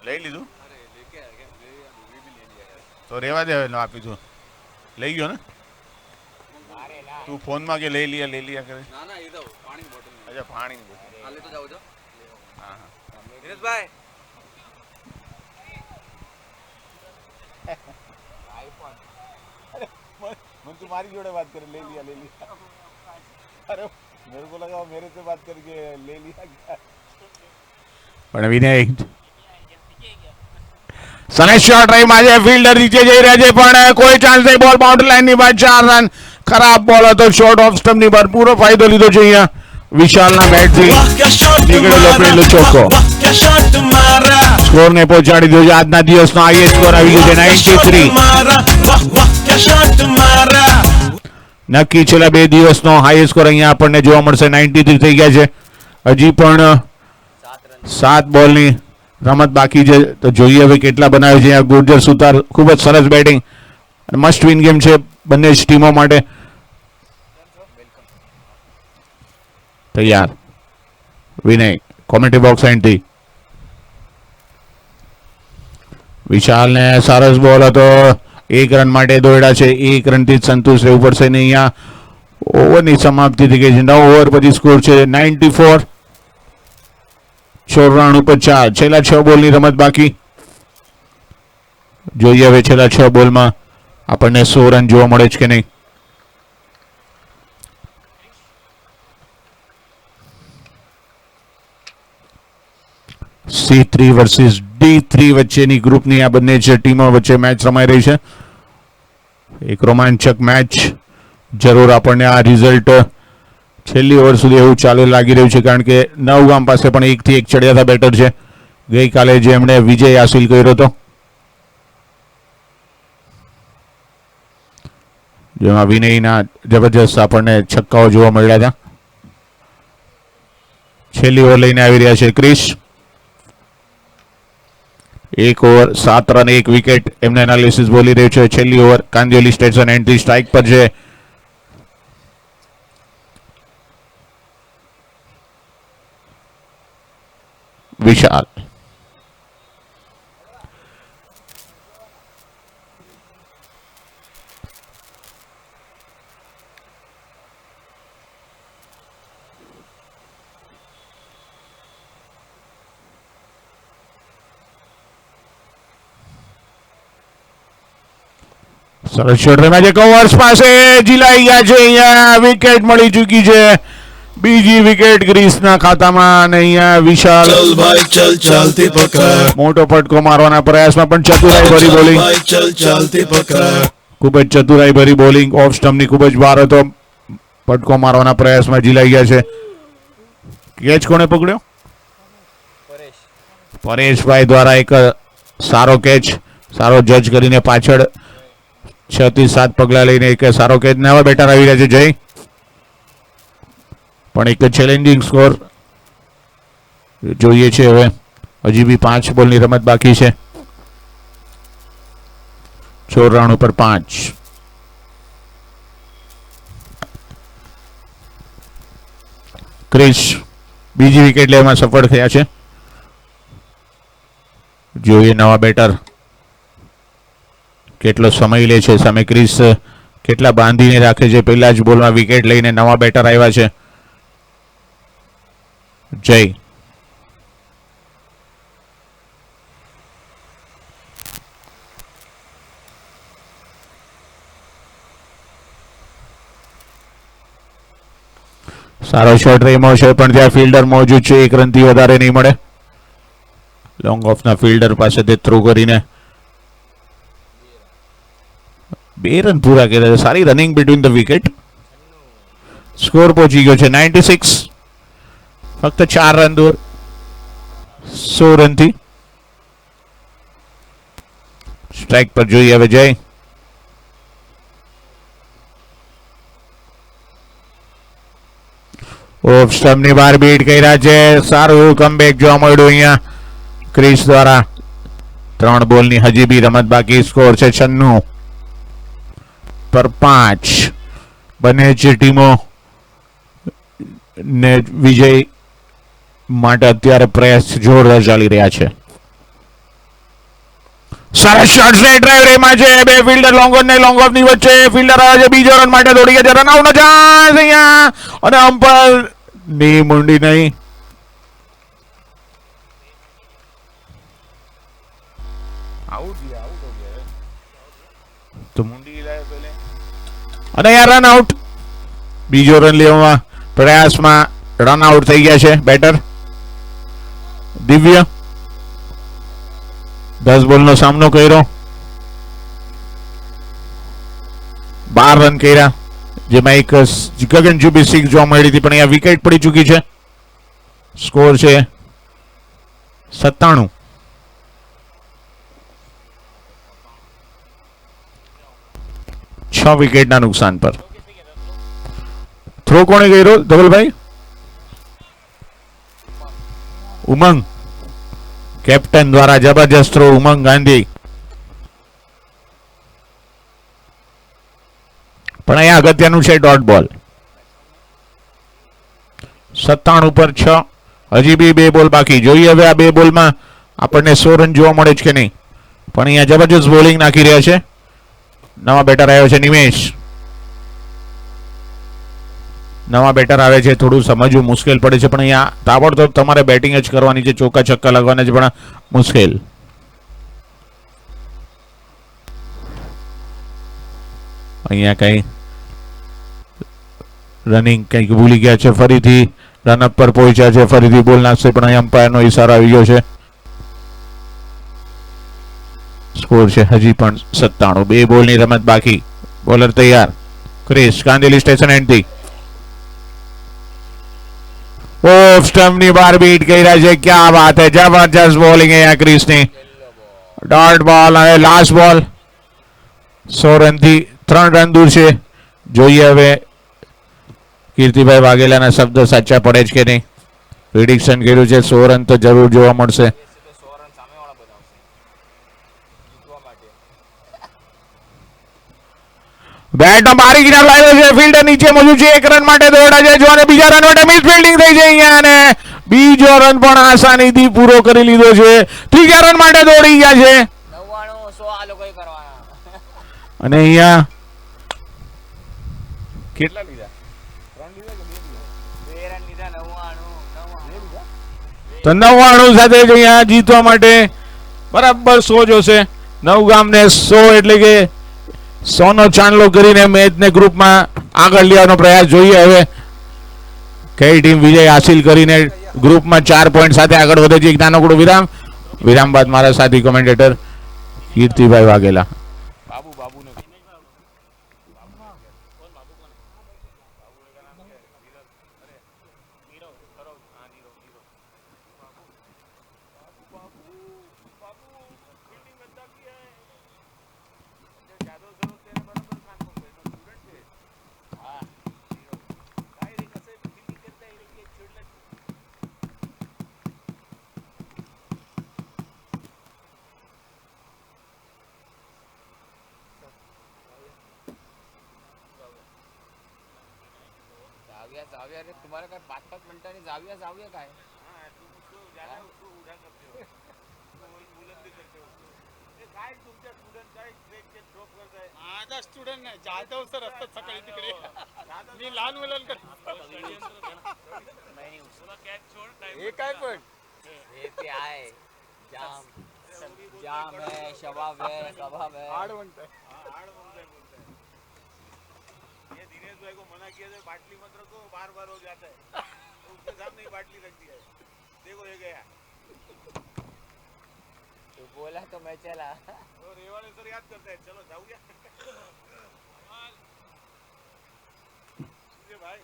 લઈ લીધું તો રેવા દે હવે આપી દઉં. લઈ ગયો ને તું ફોનમાં કે લઈ लिया કરે. ના ના એ તો પાણીની બોટલ અચ્છા પાણીની બોટલ. આ લેતો જાવ છો. હા હા દિનેશભાઈ मैं तुम्हारी जोड़े बात करे ले लिया अरे मेरे को लगा मेरे से बात करके ले लिया क्या. પણ વિનય સનેશ શોટ રહી આજે ફિલ્ડર નીચે જઈ રહ્યા છે પણ કોઈ ચાન્સ નહીં. બોલ બાઉન્ડરી લાઈન ની બહાર 4 રન. ખરાબ બોલ હતો શોર્ટ ઓફ સ્ટમ્પ ની બહાર. પૂરો ફાયદો લીધો છે અહીંયા વિશાલના બેટ થી वाह क्या शॉट નીકળેલો मारा પેલો ચોક્કો. वाह क्या शॉट मारा સ્કોર ને પહોંચાડી દીધો છે. આજના દિવસનો હાઈએસ્ટ સ્કોર આવી ગયો છે क्या शॉट 93. मारा वाह वाह क्या शॉट मारा નક્કી છેલ્લા 2 દિવસનો હાઈએસ્ટ સ્કોર અહીંયા આપણને જોવા મળશે. 93 થઈ ગયા છે. હજી પણ 7 બોલની રમત બાકી છે, તો જોઈએ હવે કેટલા બનાવે છે. ગુર્જર સુતાર ખૂબ જ સરસ બેટિંગ, મસ્ટ વિન ગેમ છે બંને જ ટીમો માટે. તૈયાર વિનય કોમેન્ટ્રી બોક્સ એન્ટ્રી. વિશાલ ને સરસ બોલ હતો, 1 રન માટે દોડ્યા છે. 1 રનથી જ સંતુષ્ટ રહેવું પડશે ને અહીંયા ઓવરની સમાપ્તિ થઈ ગઈ છે. 9 ઓવર પછી સ્કોર છે 94. 94 પર 4. છેલ્લા 6 બોલની રમત બાકી. જોઈએ હવે છેલ્લા 6 બોલમાં આપણને 100 રન જોવા મળે છે કે નહીં. C3 વર્સિસ D3 વચ્ચેની ગ્રુપની આ બંને જે ટીમો વચ્ચે મેચ રમાઈ રહી છે. એક રોમાંચક મેચ. જરૂર આપણને આ રિઝલ્ટ છેલ્લી ઓવર સુધી એવું ચાલુ લાગી રહ્યું છે, કારણ કે નવગામ પાસે પણ 1 થી 1 ચડિયાતા બેટર છે ગઈકાલે, જે એમણે વિજય હાસિલ કર્યો હતો, જેમાં વિનયના જબરજસ્ત આપણને છક્કાઓ જોવા મળ્યા હતા. છેલ્લી ઓવર લઈને આવી રહ્યા છે ક્રિશ. 1 ઓવર 7 રન 1 વિકેટ એમને એનાલિસિસ બોલી રહ્યું છે. છેલ્લી over Kandivali station entry strike પર છે. વિશાલ સરસ શોટ રમ્યા છે. કવર્સ પાસે જીલાઈ ગયા છે. અહીંયા વિકેટ મળી ચૂકી છે. બીજી વિકેટ ગ્રીસના ખાતામાં અને અહીંયા વિશાલ चल भाई चल चालती पकड़ મોટો ફટકો મારવાના પ્રયાસમાં પણ ચતુરાઈ ભરી चल બોલિંગ, भाई चल चालती पकड़ ખૂબ જ ચતુરાઈ ભરી બોલિંગ. ઓફ સ્ટમ્પની ખૂબ જ વાર હતો. ફટકો મારવાના પ્રયાસમાં જીલાઈ ગયા છે. કેચ કોને પકડ્યો? પરેશભાઈ દ્વારા એક સારો કેચ, સારો જજ કરીને પાછળ 6 થી 7 પગલા લઈને એક સારો કેચ. નવા બેટર આવી રહ્યા છે જય, પણ એક ચેલેન્જિંગ સ્કોર જોઈએ છે. હવે હજી બી 5 બોલની રમત બાકી છે. 94 પર 5. ક્રિશ બીજી વિકેટ લેવામાં સફળ થયા છે. જોઈએ નવા બેટર કેટલો સમય લે છે, સામે ક્રિસ કેટલા બાંધીને રાખે છે. પહેલા જ બોલમાં વિકેટ લઈને નવા બેટર આવ્યા છે. જય સારો શોટ રમ્યો છે, પણ ત્યાં ફિલ્ડર મોજૂદ છે. 1 રનથી વધારે નહીં મળે. લોંગ ઓફના ફિલ્ડર પાસે તે થ્રો કરીને 2 રન પૂરા કર્યા છે. સારી running between the wicket. Score પહોંચી ગયો છે 96. ફક્ત 4 રન દૂર 100 રનથી. સ્ટ્રાઇક પર જોઈએ હવે જય. ઓફ સ્ટમ્પની બહાર બીટ કર્યા છે. સારું કમબેક જોવા મળ્યું અહીંયા ક્રિસ દ્વારા. 3 બોલની હજી બી રમત બાકી. સ્કોર છે 96 પર 5. બંને જ ટીમો ને વિજય માટે અત્યારે પ્રયાસ જોરદાર ચાલી રહ્યા છે. સરસ શોટ સ્ટ્રેટ ડ્રાઈવ રેમાં છે. 2 ફિલ્ડર લોંગ ઓન ને લોંગ ઓફ ની વચ્ચે. ફિલ્ડર આવે છે બીજો રન માટે દોડી ગયા છે. રન આઉટ નો ચાન્સ અહીંયા, અને અમ્પાયર ની મુંડી નહીં. તો મુંડી લાય પેલે, અને યાર રન આઉટ. બીજો રન લેવામાં પ્રયાસમાં રન આઉટ થઈ ગયા છે બેટર દિવ્ય. 10 બોલનો સામનો કર્યો, 12 રન કર્યા, જેમાં એક ગગનચુંબી 6 જોવા મળી હતી, પણ અહીંયા વિકેટ પડી ચૂકી છે. સ્કોર છે 97. 6 વિકેટના નુકસાન પર. થ્રો કોણે કર્યો ધવલભાઈ? ઉમંગ કેપ્ટન દ્વારા જબરજસ્ત થ્રો ઉમંગ ગાંધી. પણ અહીંયા અગત્યનું છે ડોટ બોલ. 97 પર 6. હજી બી 2 બોલ બાકી. જોઈએ હવે આ 2 બોલમાં આપણને 100 રન જોવા મળે છે કે નહીં. પણ અહીંયા જબરજસ્ત બોલિંગ નાખી રહ્યા છે. નવા બેટર આવ્યો છે નિમેશ. નવા બેટર આવે છે, થોડું સમજવું મુશ્કેલ પડે છે, પણ અહીંયા તાબડતોબ તમારે બેટિંગ જ કરવાની છે. ચોકા છક્કા લાગવાના છે પણ મુશ્કેલ. અહીંયા કઈ રનિંગ કંઈક ભૂલી ગયા છે. ફરીથી રનઅપ પર પહોંચ્યા છે. ફરીથી બોલ નાખશે પણ અહીં અમ્પાયરનો ઇશારો આવી ગયો છે. સ્કોર છે હજી પણ 97. 2 બોલની રમત બાકી. બોલર તૈયાર. ક્રિસ કાંદેલી સ્ટેશન એન્ડથી ઓફ સ્ટમ્પની બહાર બીટ કર્યા છે. ક્યાં વાત છે, જબરજસ્ત બોલિંગ અહીંયા ક્રિસની. ડોટ બોલ અને લાસ્ટ બોલ. 100 રનથી 3 રન દૂર છે. જોઈએ હવે કીર્તિભાઈ વાઘેલાના શબ્દો સાચા પડે છે કે નહીં. પ્રિડિક્શન કર્યું છે 100 રન તો જરૂર જોવા મળશે. બેટનો બારી કિનાર લાવ્યો છે. ફિલ્ડર નીચે મોજું છે. 1 રન માટે દોડા છે. જો અને બીજા રન માટે મિસ ફિલ્ડિંગ થઈ છે અહીંયા અને બીજો રન પણ આસાનીથી પૂરો કરી લીધો છે. ત્રીજા રન માટે દોડી ગયા છે 99 100 આ લોકોએ કરવાના. અને અહીંયા કેટલા લીધા? 2 રન લીધા. 99 તો 99 સાથે જ અહીંયા જીતવા માટે બરાબર 100 જોશે. નવગામને 100 એટલે કે 100 નો ચાંદલો કરીને મેચને ગ્રુપમાં આગળ લેવાનો પ્રયાસ. જોઈએ હવે કઈ ટીમ વિજય હાસિલ કરીને ગ્રુપમાં 4 પોઈન્ટ સાથે આગળ વધે છે. એક નાનકડો વિરામ. વિરામ બાદ મારા સાથી કોમેન્ટેટર કીર્તિભાઈ વાઘેલા. जाविया रे तुम्हारे काय 5-5 मिनिटांनी जाविया काय माझा स्टुडंट नाही जाधव सर असतात सकाळी तिकडे मी लहान मुलांकडे हे काय पण हे ते आहे जाम जाम है शबाब है कबाब है आड म्हणताय ये दिनेश भाई को मना किया था बाटली मत रखो बार बार हो जाता है तो उसके सामने ही बाटली रख दिया है देखो ये गया तो बोला तो मैं चला तो रेवाड़े सर याद करता है चलो जाऊया भाई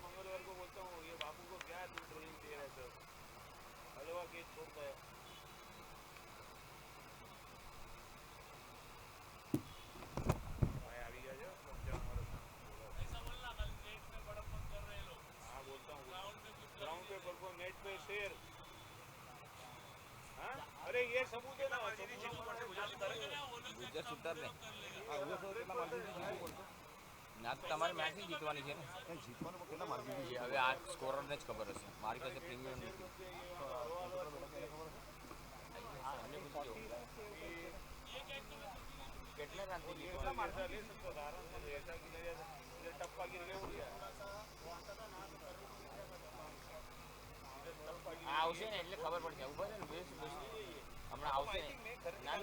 मंगलवार को बोलता हूँ ये बाबू को क्या तुम ट्रोलिंग दे रहे थे हलवा केक छोड़ता है भाई अभी क्या जो ऐसा बोलना कल नेट में बड़प्पन कर रहे लोग हाँ बोलता हूँ ग्राउंड पे परफॉर्म नेट पे शेयर हाँ अरे ये सबूत है ना गुजर शूटर ने ના તો તમારે મેચ નહીં જીતવાની છે ને જીતવાનું કેટલા માર્ક જીતી છે હવે આ સ્કોરરને જ ખબર હશે મારી પાસે પ્રીમિયમ નથી કેટલા રનથી જીતવાના टप्पा गिर गया हो गया આવશે ને એટલે ખબર પડશે ઉભો છે ને હમણાં આવશે ના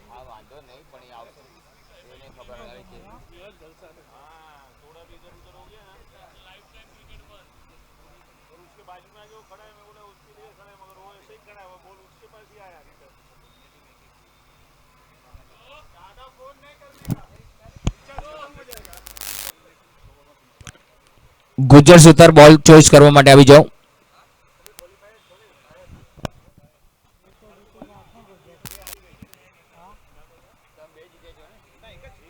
હા વાંધો નહીં પણ એ આવશે એને ખબર આવે છે हाँ थोड़ा भी इधर उधर हो गया ना और उसके बाजू में जो खड़ा है मैं बोला उसके लिए खड़ा है मगर वो ऐसे ही खड़ा है वो बॉल उसके पास ही आया रिटर्न ज्यादा फोन नहीं करने का रिचार्ज खत्म हो जाएगा ગુજર સુતાર બોલ ચોઈસ કરવા માટે આવી જાઓ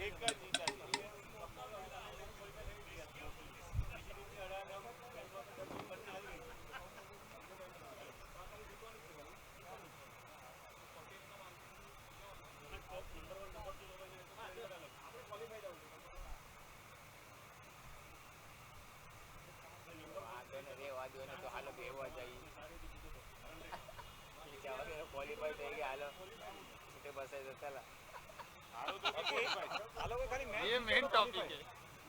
एक का जीता ક્વોલિફાઈ થઈ ગયા હાલો છૂટે બસાઈ જતા हालो को खाली ये मेन टॉपिक है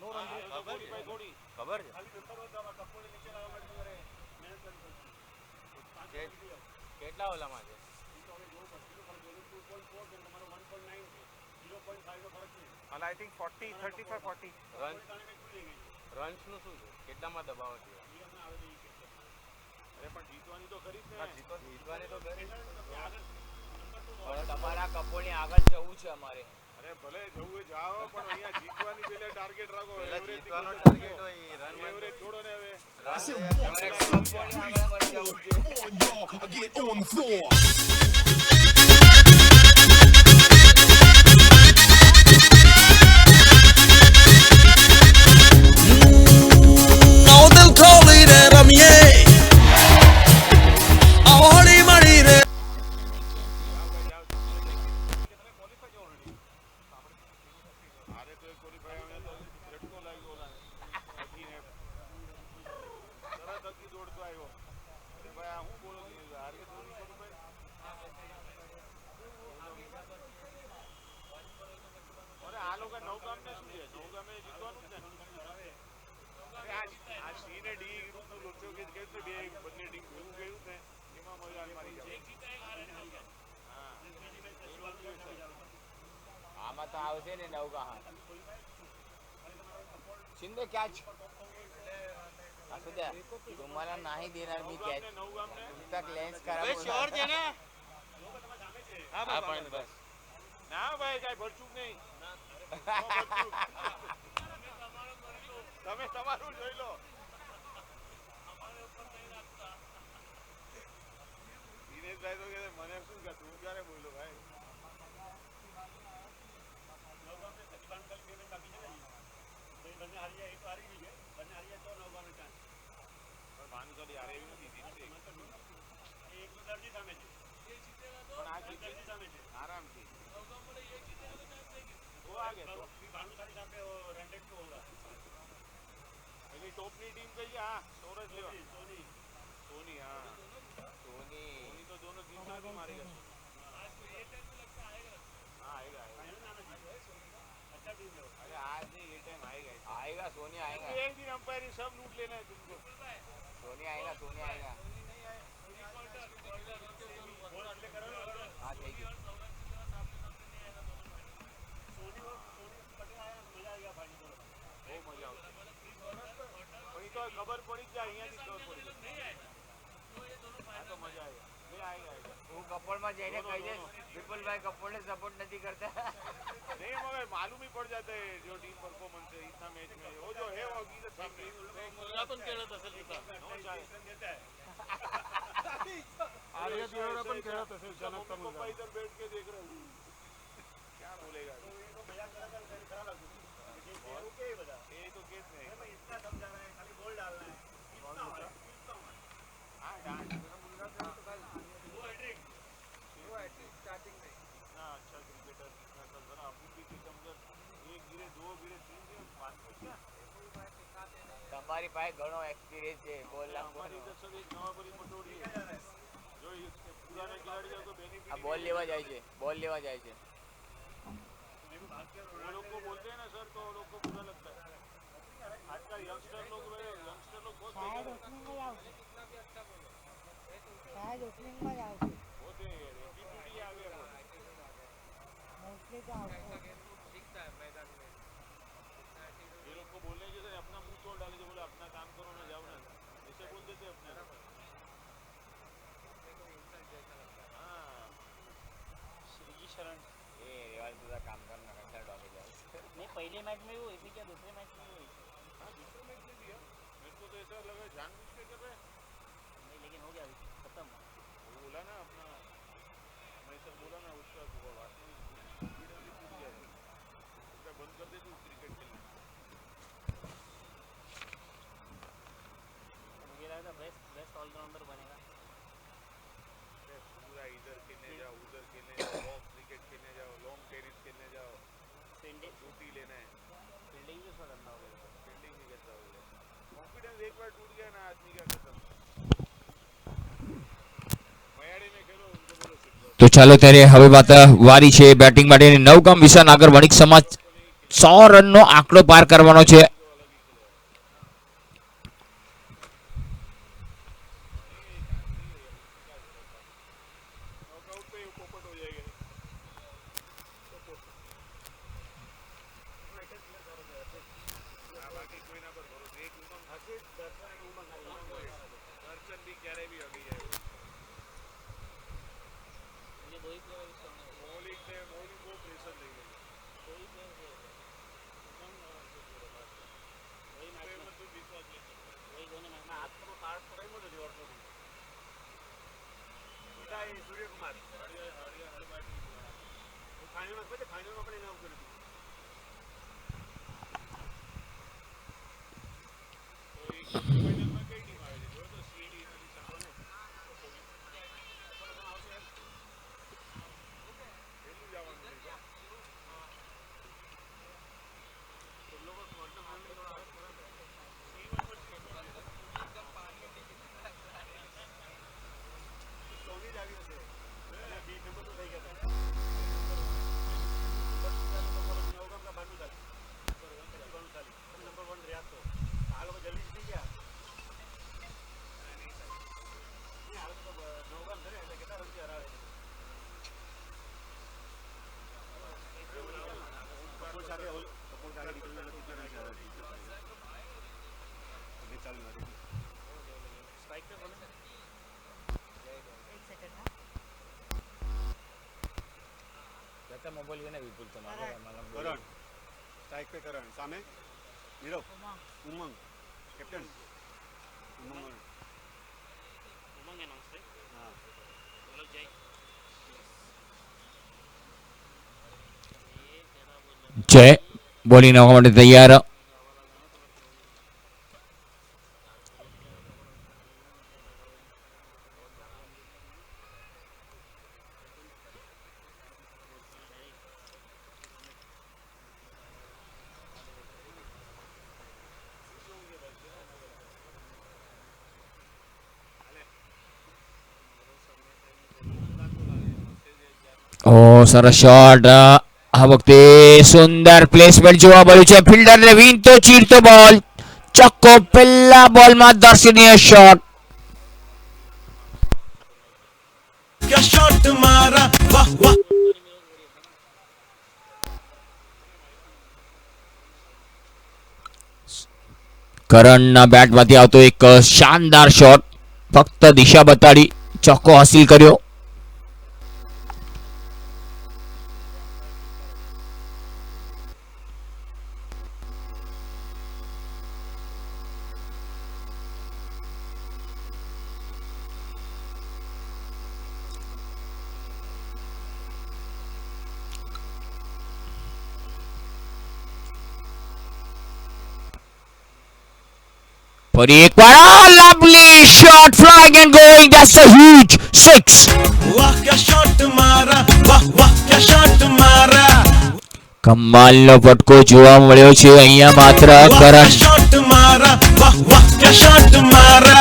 नो रन भाई थोड़ी ખબર છે કેટલા ઓલામાં છે आई थिंक 40 35 40 રન્સ નું શું છે કેટલામાં દબાવો છે અરે પણ જીતવાની તો ખરી જ ને જીતવાની તો કરી તમારા કપોળની આગળ જવું છે અમારે અરે ભલે જવું હોય જાઓ પણ અહીંયા જીતવાની પેલે ટાર્ગેટ રાખો એવરેજ જીતવાનો ટાર્ગેટ હોય રન એવરેજ છોડો ને હવે Get on the floor. No del colire ramie Aholi marire અરે તો એક ક્વોલિફાય આવે તો ઝટકો લાગ્યો ઓલાને અકીને તરત અકી દોડતો આવ્યો અરે ભાઈ આ હું બોલો હારે ધોની ક્વોલિફાય અરે આ લોકો નવગામને શું છે નવગામે જીતવાનું જ ને અરે આ સી ને ડી ગ્રુપનું લોચો કે કેવું બે બંને ટીમ ભેગું ગયું ને એમાં મજા મારી જાય આમાં તો આવશે ને નવગા शिंदे कैच असुद्या तुम्हाला नाही देणार मी कॅच तक लेन्स खराब श्योर છે ને હા પણ બસ ના ભાઈ કાઈ ભરચુક નહીં તમે તમારું જોઈ લો દિનેશભાઈ તો કે મને શું કે તું ક્યારે બોલ્યો ભાઈ ભાનુશાલી હારે એવી નથી જીતશે પણ આ જીતે આરામથી वो आ गया तो पहली टॉपनी टीम कही हाँ सोरज लेवा सोनी हाँ सोनी तो दोनों जीतना भी मारेगा हाँ आएगा अरे आज नहीं ये टाइम आएगा सोनी आएगा एक दिन अंपायरिंग सब लूट लेना है तुमको सोनी आएगा हाँ ठीक है બહુ મજા આવશે પણ તો ખબર પડી જાય અહીંયાથી ખબર પડી જાય હા તો મજા આવે લે આएगा હું કપોળમાં જઈને કહી દઈશ વિપુલભાઈ કપોળને સપોર્ટ નથી કરતા नहीं मगर मालूम ही पड़ जाता है जो टीम परफॉर्मेंस है इतना मैच में वो जो है वो अभी तक मुलगा पण खेळत असेल तिथं आर्य तिवारी पण खेळत असेल जनक पप्पा इधर बैठ के देख रहे हैं क्या बोलेगा ये तो केस नहीं इतना समझा रहा है खाली गोल डालना है हां डांस मुलगा तो कल वो हैट्रिक स्टार्टिंग में ना अच्छा क्रिकेटर इतना कर जरा अपन भी समझ एक गिरे दो गिरे तीन गिरे पांच को क्या તમારી પાસે ઘણો એક્સપિરિયન્સ છે બોલ हमारी इधर सब एक नवा बड़ी मटोड़ी है जो पुराने खिलाड़ी को बेनिफिट આ બોલ લેવા જાય છે वो लोग को बोलते हैं ना सर तो वो लोग को बुरा लगता है ये लोग को बोलने के लिए अपना मुंह तोड़ डाले, जो बोले अपना काम करो ना, जाओ ना, ऐसे बोल देते अपने। हाँ, श्री शरण એ રેવાજ બધા કામ કરના કંટાળ વાગે જાય नहीं पहले मैच में हुई थी क्या दूसरे मैच में हुई हाँ, दूसरे मैच में भी है। मेरे को तो ऐसा लगा जानबूझ के कर रहे हैं। नहीं लेकिन हो गया अभी खत्म वो बोला ना अपना, मैं सब बोला ना उसका बात में confidence ही टूट गया है। उसका बंद कर दे तू क्रिकेट खेलना। मुझे लगा था बेस्ट बेस्ट ऑलराउंडर बनेगा पूरा इधर खेलने जाओ, उधर खेलने जाओ, बॉक्स क्रिकेट खेलने जाओ, लॉन्ग टेनिस खेलने जाओ, फील्डिंग छुट्टी लेना है, फील्डिंग भी उसका करना होगा फील्डिंग नहीं करता हो गया। कॉन्फिडेंस एक बार टूट गया ना आदमी का, खत्म। मयाड़ी में खेलो, उनको बोलो सिर्फ તો ચાલો ત્યારે હવે વારી છે બેટિંગ માટેની. નવગામ વિસાનગર વણિક સમાજ 100 રનનો આંકડો પાર કરવાનો છે. नॉकआउट पे पोपट हो जाएगा। हाँ, बाकी कोई ना पर भरोसे, एक उमंग हंसे, दर्शन भी क्यारे भी अगी जाए। मुझे दो ही प्लेयर इसका मौलिक ने मौलिक को प्रेशर ले गए। दो ही प्लेयर थे वही मैच में तो विश्वास नहीं करता। वही दोनों मैच में हाथ को कार्ड पकड़ मुझे रिवॉर्ड को बेटा ये सूर्य कुमार हरिया हरिया हर बात वो फाइनल में पहले फाइनल में अपने नाम कर दी। तो एक फाइनल में कई टीम आवे છે તો સીડી નથી સાંભળો ને એટલું જવાનું છે તો લોકો ક્વાર્ટર ફાઇનલ સોની જ આવી હશે અને બી નંબર તો થઈ ગયા હતા નવગામ का बानू था नंबर 1 રહ્યા તો આ લોકો જલ્દી થઈ ગયા નહીં આ લોકો નવગામ ધરે એટલે કેટલા રનથી હરાવે છે કપૂર સાથે નીકળ્યું નથી ચાલુ નથી स्ट्राइक पे बोले જતા મોબાઈલ છે ને વિપુલ તમારે કરણ સ્ટ્રાઇક पे करण સામે નીરવ ઉમંગ કેપ્ટન ઉમંગ उमंग अनाउंस थे हाँ वो लोग जाए ये तेरा बोल જય બોલિંગ નાખવા માટે તૈયાર. ઓ સરસ શોટ. આ વખતે સુંદર પ્લેસમેન્ટ જોવા મળ્યું છે. ફિલ્ડરને વીનતો ચીરતો બોલ. ચોક્કો પહેલા બોલમાં દર્શનીય શોટ. क्या शॉट मारा, वाह वाह કરણના બેટમાંથી આવતો એક શાનદાર શોટ. ફક્ત દિશા બતાડી ચોક્કો હાસિલ કર્યો. ફરી એકવાર lovely shot flying and going. That's a huge 6. वाह क्या शॉट मारा, वाह वाह क्या शॉट मारा, કમાલનો ફટકો જોવા મળ્યો છે અહીંયા માત્ર वाह क्या કરણ शॉट मारा, वाह वाह क्या शॉट मारा,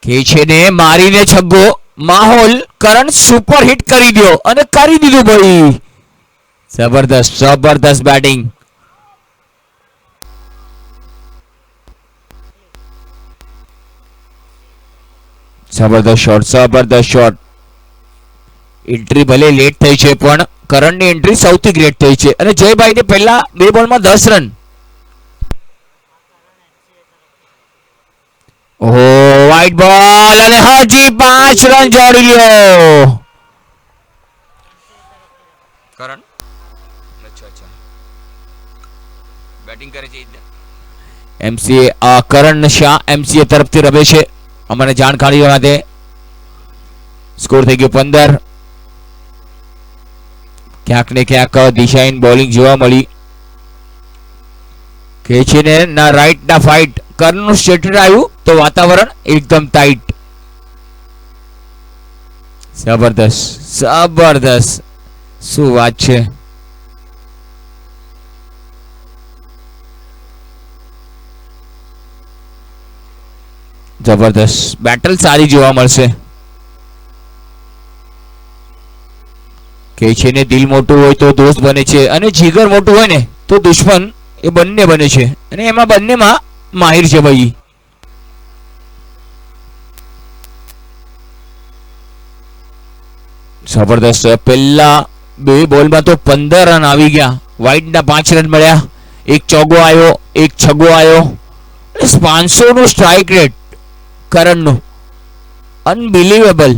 કે છે ને મારીને છગ્ગો. માહોલ કરણ સુપર હિટ કરી દો અને કરી દીધું ભાઈ. જબરદસ્ત જબરદસ્ત બેટિંગ. જબરદસ્ત શોટ. એન્ટ્રી ભલે લેટ થઈ છે પણ કરણની એન્ટ્રી સૌથી ગ્રેટ થઈ છે અને જયભાઈને પહેલા 2 બોલમાં 10 રન. ઓહો વાઇડ બોલ અને હજી 5 રન જોડી લ્યો કરણ. અચ્છા બેટિંગ કરે છે એમસીએ કરણ શાહ એમસીએ તરફથી રમે છે અમને જાણકારી માટે. સ્કોર થઈ ગયો 15. ક્યાંક ને ક્યાંક દિશાહીન બોલિંગ જોવા મળી કે છે ને ના રાઈટ ના ફાઇટ કરણનું સ્ટેટર આવ્યું તો વાતાવરણ એકદમ ટાઈટ. જબરદસ્ત શું વાત છે. જબરદસ્ત બેટલ સારી જોવા મળશે કે છે ને દિલ મોટું હોય તો દોસ્ત બને છે અને જીગર મોટું હોય ને તો દુશ્મન એ બંને બને છે અને એમાં બંનેમાં માહિર છે ભાઈ. જબરદસ્ત પહેલા 2 બોલમાં તો 15 રન આવી ગયા. વાઇડના 5 રન મળ્યા. એક ચોગ્ગો આવ્યો, એક છગ્ગો આવ્યો. 500 નું સ્ટ્રાઇક રેટ કરણનું અનબિલીવેબલ.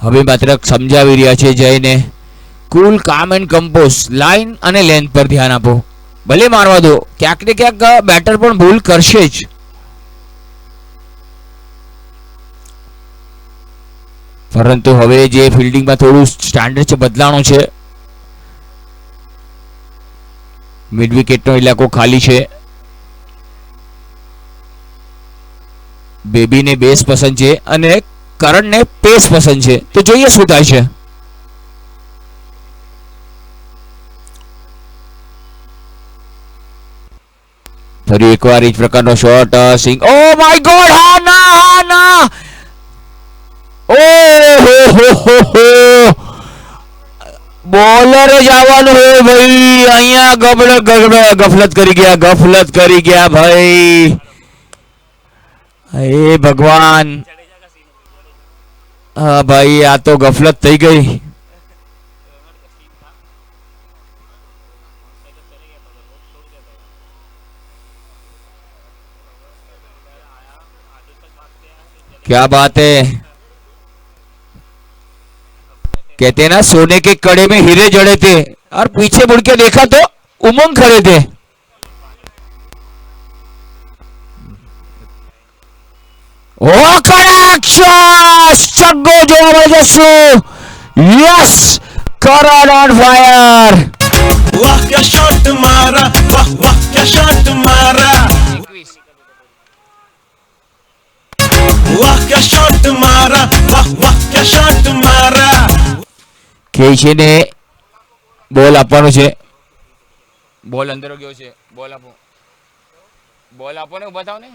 હવે માત્ર સમજાવી રહ્યા છે જયને કુલ કામ એન્ડ કમ્પોઝ લાઇન અને લેન્થ પર ધ્યાન આપો. ભલે મારવા દો ક્યાંક ને ક્યાંક બેટર પણ ભૂલ કરશે જ. પરંતુ હવે જે ફિલ્ડિંગમાં થોડું સ્ટાન્ડર્ડ છે બદલાણો છે. મિડ વિકેટનો ઇલાકો ખાલી છે. બેબીને બેસ પસંદ છે અને કરણને પેસ પસંદ છે તો જોઈએ શું થાય છે. ફરી એકવાર એ જ પ્રકારનો શોટ સિંગ. ઓ માય ગોડ હા ના બોલર જ આવવાનું હોય ભાઈ. અહીંયા ગફલત કરી ગયા ભાઈ. હે ભગવાન. હા ભાઈ આ તો ગફલત થઈ ગઈ. क्या बात है. कहते ना सोने के कड़े में हीरे जड़े थे और पीछे मुड़ के देखा तो उमंग खड़े थे. ઓ કડક શોટ છગ્ગો જોવા મળે છે શું. Yes Karan on fire. वाह क्या शॉट मारा वाह वाह क्या शॉट मारा वाह क्या शॉट मारा वाह वाह क्या शॉट मारा. કે છે ને બોલ આપવાનો છે. બોલ અંદર ગયો છે. બોલ આપો ને બતાવો ને.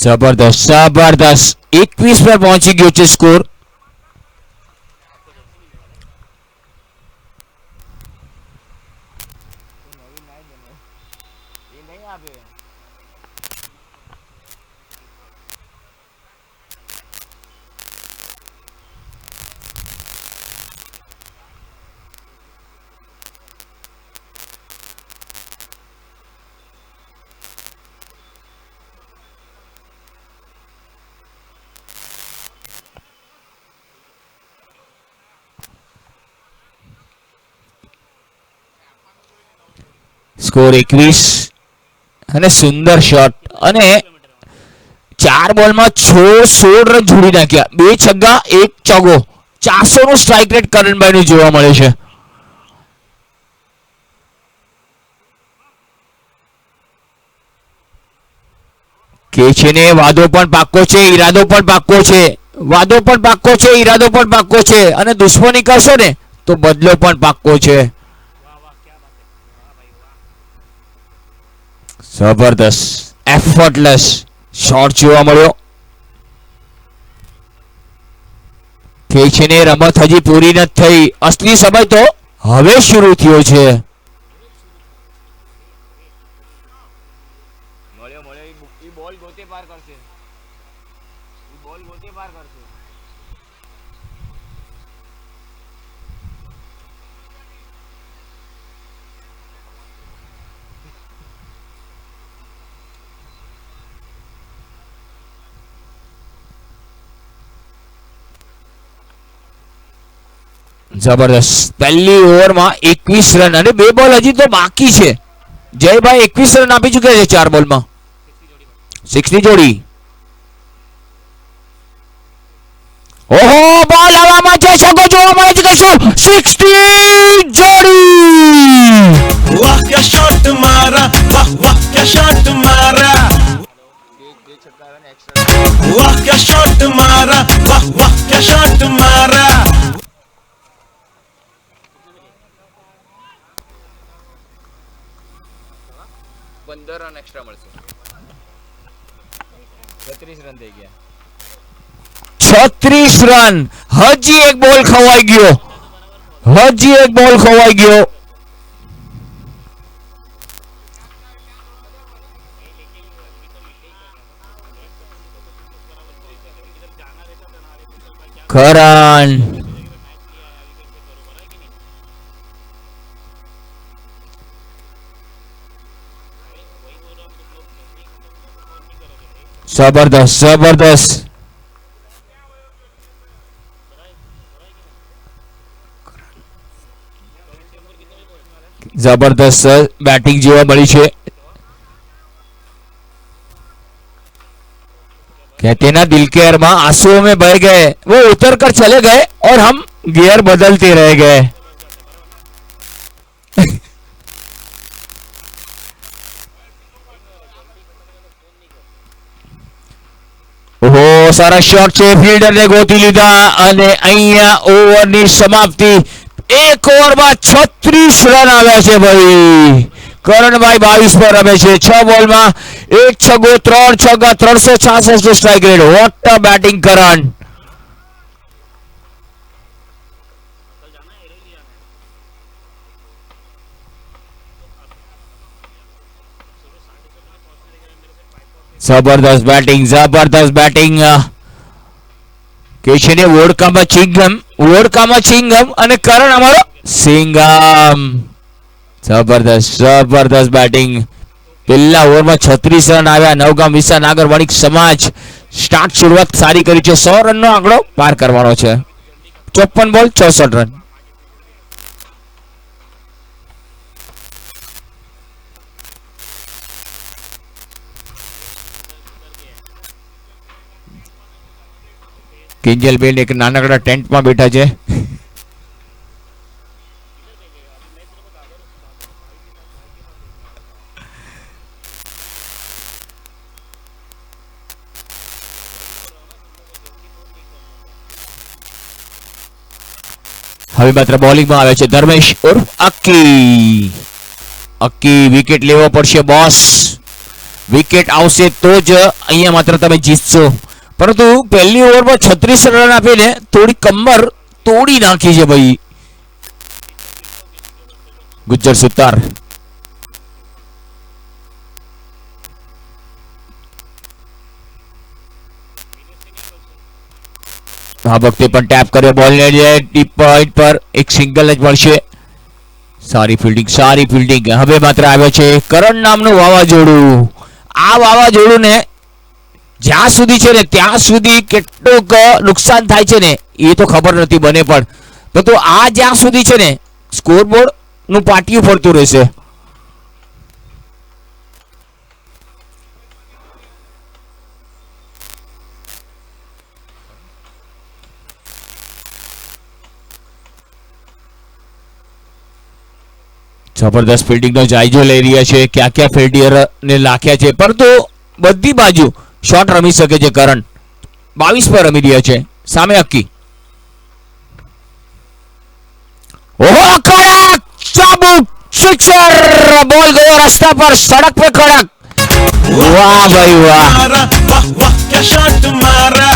જબરદસ્ત 21 પર પહોંચી ગયો છે સ્કોર. સ્કોર 21 અને સુંદર શોટ અને 4 બોલમાં 16 રન જોડી નાખ્યા. 2 છગ્ગા 1 ચોગ્ગો. 400 નું સ્ટ્રાઇક રેટ કરણભાઈનું જોવા મળે છે. કે છે ને વાદો પણ પાક્કો છે ઈરાદો પણ પાક્કો છે. વાદો પણ પાક્કો છે ઈરાદો પણ પાક્કો છે અને દુશ્મની કરશો ને તો બદલો પણ પાક્કો છે. જબરદસ્ત એફર્ટલેસ શોટ જોવા મળ્યો. કે છે ને રમત હજી પૂરી નથી થઈ. અસલી સમય તો હવે શરૂ થયો છે. મળ્યો મળ્યો ઈ બોલ ગોતે પાર કરશે. ઈ બોલ ગોતે પાર કરશે. જબરદસ્ત. પહેલી ઓવરમાં 21 રન અને 2 બોલ હજી તો બાકી છે. જયભાઈ 21 રન આપી ચૂક્યા છે 4 બોલમાં. 6 ની જોડી. ઓહો, બોલ હવામાં છે. છગ્ગો જોવા મળે છે. કશો 6 ની જોડી. वाह क्या शॉट मारा वाह वाह क्या शॉट मारा બે છક્કા અને એક્સ્ટ્રા. वाह क्या शॉट मारा वाह वाह क्या शॉट मारा 15 રન એક્સ્ટ્રા મળશે. 36 રન થઈ ગયા. 36 રન. હજી એક બોલ ખવાઈ ગયો. હજી એક બોલ ખવાઈ ગયો. કરણ જબરદસ્ત જબરદસ્ત. जबरदस्त बैटिंग જોવા મળી છે. कहते ना दिल के अरमा आंसुओं में बह गए, वो उतर कर चले गए और हम गियर बदलते रह गए. ઓહો, સારા શોટ છે. ફિલ્ડરને ગોતી લીધા અને અહીંયા ઓવરની સમાપ્તિ. એક ઓવરમાં 36 રન આવ્યા છે ભાઈ. કરણભાઈ 22 પર રમે છે. 6 બોલમાં 1 છગ્ગો 3 છગ્ગા 366 નો strike rate. What a batting Karan. જબરદસ્ત બેટિંગ જબરદસ્ત બેટિંગ. કે છે ને વોડકામાં ચિંગમ અને કરણ અમારો સિંગમ. જબરદસ્ત જબરદસ્ત બેટિંગ. પહેલા ઓવરમાં 36 રન આવ્યા. નવગામ વિસા નાગર વણિક સમાજ સ્ટાર્ટ શરૂઆત સારી કરી છે. 100 રનનો આંકડો પાર કરવાનો છે. 54 બોલ 64 રન. કિંજલબેન એક નાનકડા ટેન્ટમાં બેઠા છે. હવે માત્ર બોલિંગમાં આવે છે ધર્મેશ ઉર્ફ અક્કી. અક્કી વિકેટ લેવો પડશે બોસ. વિકેટ આવશે તો જ અહીંયા માત્ર તમે જીતશો. પરંતુ પહેલી ઓવરમાં 36 રન આપીને થોડી કમર તોડી નાખી છે ભાઈ ગુજ્જર સુતાર. આ વખતે પણ ટેપ કર્યો બોલને ડીપ પોઈન્ટ પર એક સિંગલ જ મળશે. સારી ફિલ્ડિંગ. હવે માત્ર આવ્યો છે કરણ નામનું વાવાઝોડું. આ વાવાઝોડું ને જ્યાં સુધી છે ને ત્યાં સુધી કેટલુંક નુકસાન થાય છે ને એ તો ખબર નથી બને પણ તો આ જ્યાં સુધી છે ને સ્કોરબોર્ડ નું પાટિયું ફરતું રહેશે. જબરદસ્ત ફિલ્ડિંગનો જાયજો લઈ રહ્યા છે. ક્યાં ફિલ્ડિયર ને લાખ્યા છે પરંતુ બધી બાજુ શોટ રમી શકે છે કરણ. 22 પર રમી રહ્યા છે. સામે અક્કી. ઓહો, કડક ચાબુક સિક્સર. બોલ ગયો રસ્તા પર સડક पे કડક. વાહ ભાઈ વાહ. मारा वाह वाह क्या शॉट मारा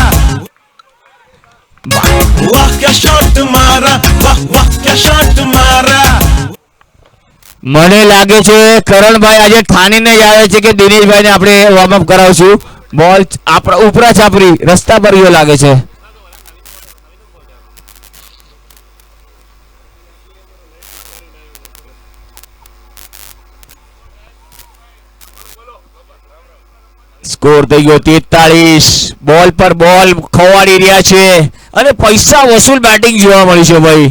वाह क्या शॉट मारा, वाह वाह क्या शॉट मारा. મને લાગે છે કરણભાઈ આજે ઠાણીને જ આવે છે કે દિનેશભાઈને આપણે વોર્મઅપ કરાવશું. બોલ આપણા ઉપરા છાપરી રસ્તા પર ગયો લાગે છે. સ્કોર થઈ ગયો 43. બોલ પર બોલ ખવાડી રહ્યા છે અને પૈસા વસૂલ બેટિંગ જોવા મળી છે ભાઈ.